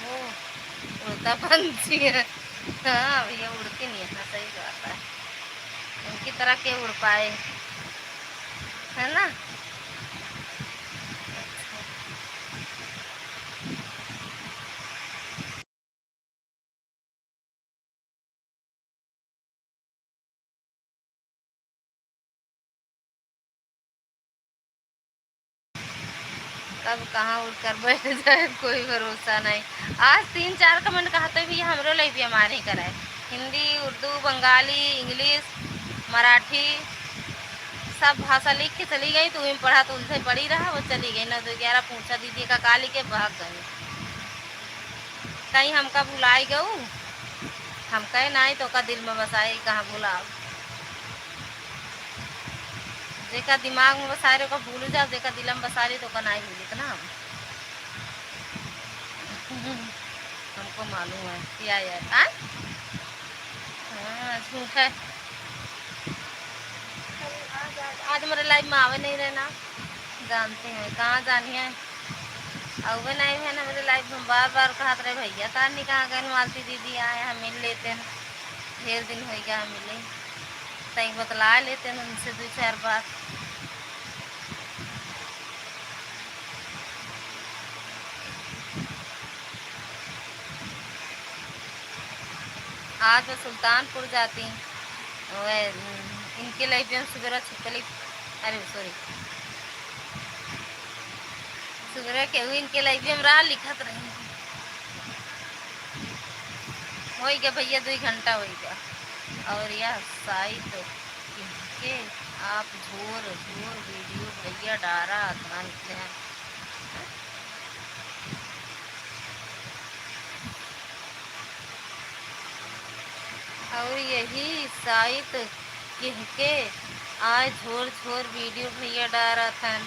वो उड़ता पंछी है। हाँ भैया उड़ती नहीं है ना, सही बात है, उनकी तरह के उड़ पाए है ना। कब कहाँ उड़ कर बैठ जाए कोई भरोसा नहीं। आज 3-4 कमेंट कहते भी हमरो लिए भी हमारे कराए, हिंदी उर्दू बंगाली इंग्लिश मराठी सब भाषा लिख के चली गई। तो वहीं पढ़ा तो उनसे पढ़ी रहा, वो चली गई ना। 11 पूछा दीदी का काली के भाग गई। कहीं हमका भुलाई गऊ, हम कहे नहीं तो का दिल में बसाए कहाँ भुलाओ। जेका दिमाग में बसारे को भूल जाओ, जेका दिल में बसारे तो कनाई भूलित ना हम। हमको मालूम है क्या यार। हाँ झूठ है। आज हमारे लाइफ में आवे नहीं रहना, जानते हैं कहाँ जानी है। आवे नहीं है ना मेरे लाइफ में, बार बार कहा रहे भैया तार नहीं कहाँ गए, मालती दीदी आए हम मिल लेते हैं, ढेर दिन हो गया हम मिले, तई बतला लेते हैं उनसे 2-4 बार। आज मैं सुल्तानपुर जाती, इनके लाइफ में सुबह छिपकली, अरे सॉरी सुबह के हुई इनके लाइफ में रहा लिखत रही हो गया भैया 2 घंटा हो गया। और यह साइट के आप झोर झोर वीडियो भैया डारा था निकले हैं। और यही साइट कह के आज झोर झोर वीडियो भैया डारा था,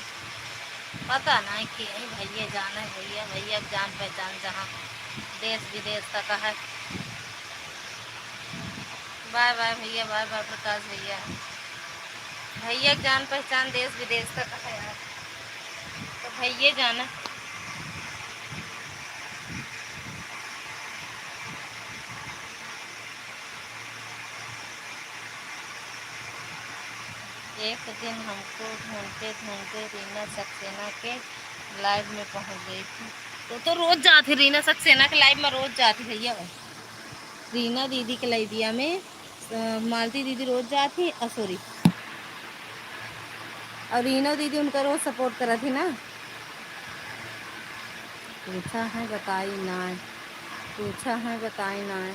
पता नहीं कि भैया जाना है, भैया भैया जान पहचान जहाँ देश विदेश तक है। बाय बाय भैया, बाय बाय प्रकाश भैया। भैया जान पहचान देश विदेश तक है यार, तो भैया जाना। एक दिन हमको ढूंढते ढूंढते रीना सक्सेना के लाइव में पहुंच गई थी। तो रोज जाती रीना सक्सेना के लाइव में, रोज जाती भैया। रीना दीदी के लाइविया में मालती दीदी रोज जाती, सॉरी और रीना दीदी उनका रोज सपोर्ट करा थी ना। पूछा है बताई ना, पूछा है बताई ना।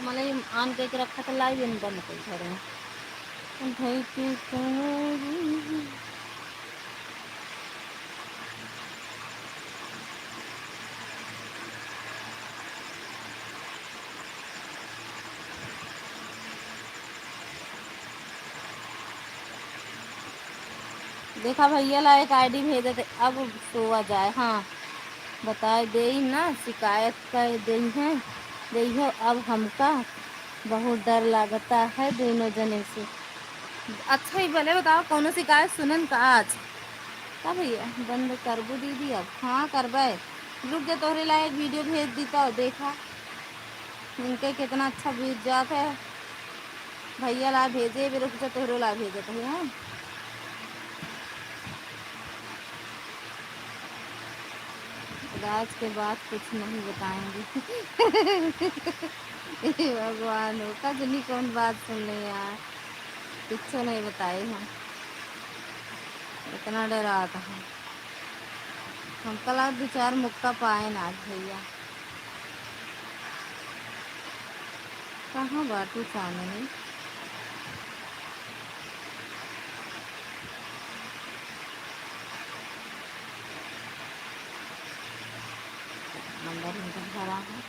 मतलब आन के रखा था लाइव बंद कर घर में भाई की देखा भैया ला एक आईडी भेजे थे, अब सोआ जाए। हाँ बताए दे ना, शिकायत कर दे है, दे हो। अब हमका बहुत डर लगता है दोनों जने से। अच्छा ही भले बताओ कौन शिकायत सुनन का आज का भैया बंद करबू दीदी अब। हाँ करबे, रुक जा तोहरे लायक वीडियो भेज देता, देखा इनके कितना अच्छा बीत जात है। भैया ला भेजे भी, रुक जा तोहरे ला भेजे भैया। राज के बाद कुछ नहीं बताएंगे। भगवान हो कजनी कौन बात सुन ले यार, कुछ नहीं बताए हम, इतना डरा था हम। कल 2-4 मुक्का पाए ना आज भैया। कहाँ बाटू चांदनी, नंबर इनका भरा है।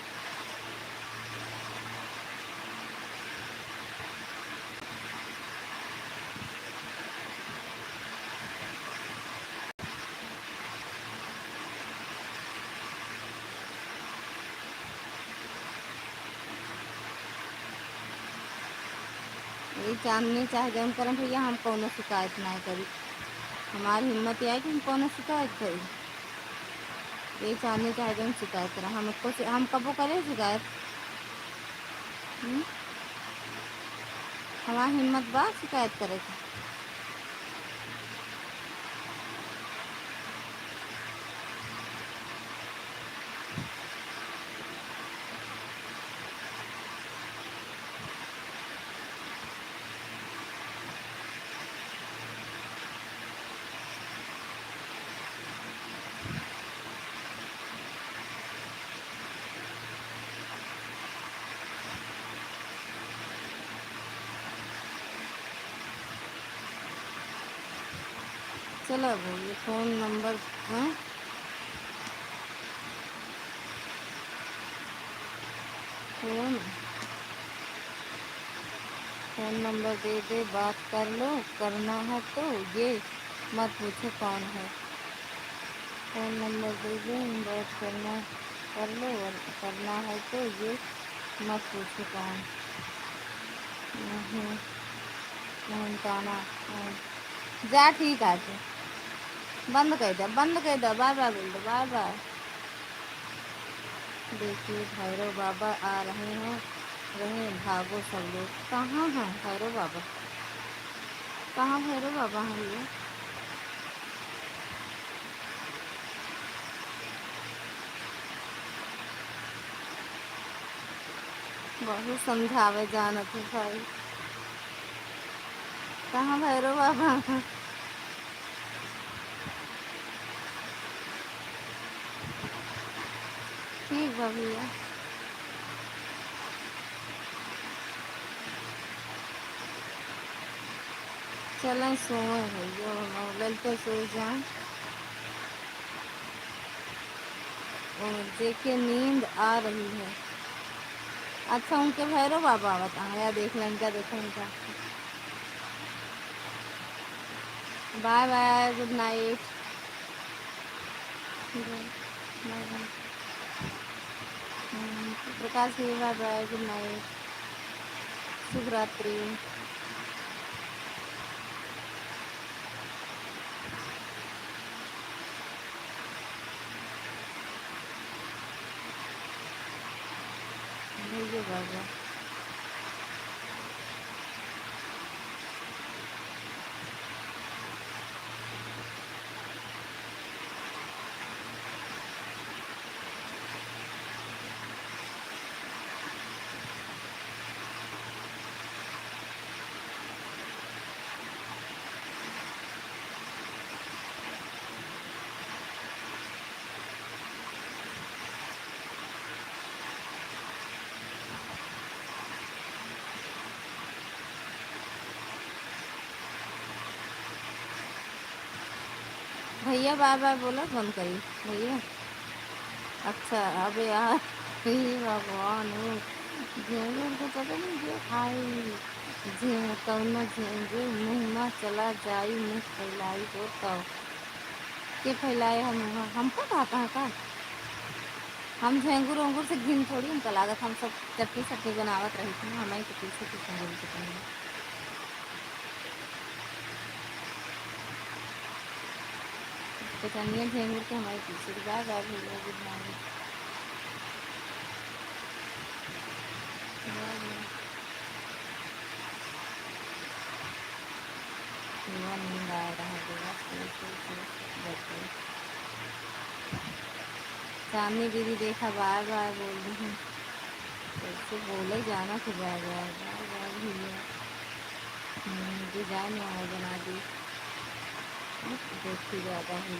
ये चांदनी चाहे जौन करम भैया, हम कौनो शिकायत नहीं करी। हमारी हिम्मत यह है कि हम कौनो शिकायत करी। ये चांदनी चाहे जौन शिकायत करा, हम कबो करे शिकायत। हमारी हिम्मत बा शिकायत करे की। चलो भैया फ़ोन नंबर हैं फोन फ़ोन नंबर दे दे, बात कर लो, करना है तो ये मत पूछो कौन है। फ़ोन नंबर दे दे, बात करना कर लो, और करना है तो ये मत पूछो कौन। नहीं नहीं ताना नहीं। जा ठीक है, बंद कर दो, बंद कर दो, बाय बाय बोल दो, बाय बाय। देखिए भैरव बाबा आ रहे हैं, भागो सब लोग। कहाँ हैं भैरव बाबा? कहाँ भैरव बाबा हैं ये? बहुत समझावे जानत है भाई। कहाँ भैरव बाबा हैं? ठीक बा भैया, चलें सोए भैया, ललते सो जाएं और देखे नींद आ रही है। अच्छा उनके भैरव बाबा बताएं या देख लें इनका, देखो इनका। Bye bye, good night. Bye bye. Prakash भी बाय बाय, गुड नाइट, शुभ रात्रि। भैया बाबा भैया बाय बाय बोला, बंद करी भैया। अच्छा अब यार, हे भगवान हो, झेंगुर को पता नहीं जो आई, कौनो झेंगुर मुँह में चला जाई, मुँह फैलाई हो तब के फैलाए हम हमको कहता है का? हम झेंगुर वेंगुर से घिन थोड़ी हमका लागत, हम सब चटनी सटनी बनावत रही थी ना, हमें तो पीछे की झेंगुर के पहले पहचानिए झेंगुर के हमारे पीछे की। बाय बाय भैया, गुड नाइट, बाय बाय। पूरा नींद आ रहा है, बैठे। चांदनी दीदी देखा बाय बाय बोल रही हूँ, कैसे बोले जाना तो बाय बाय, बाय बाय भैया। डिजाइन वहाँ बना दी, देखी ज़्यादा ही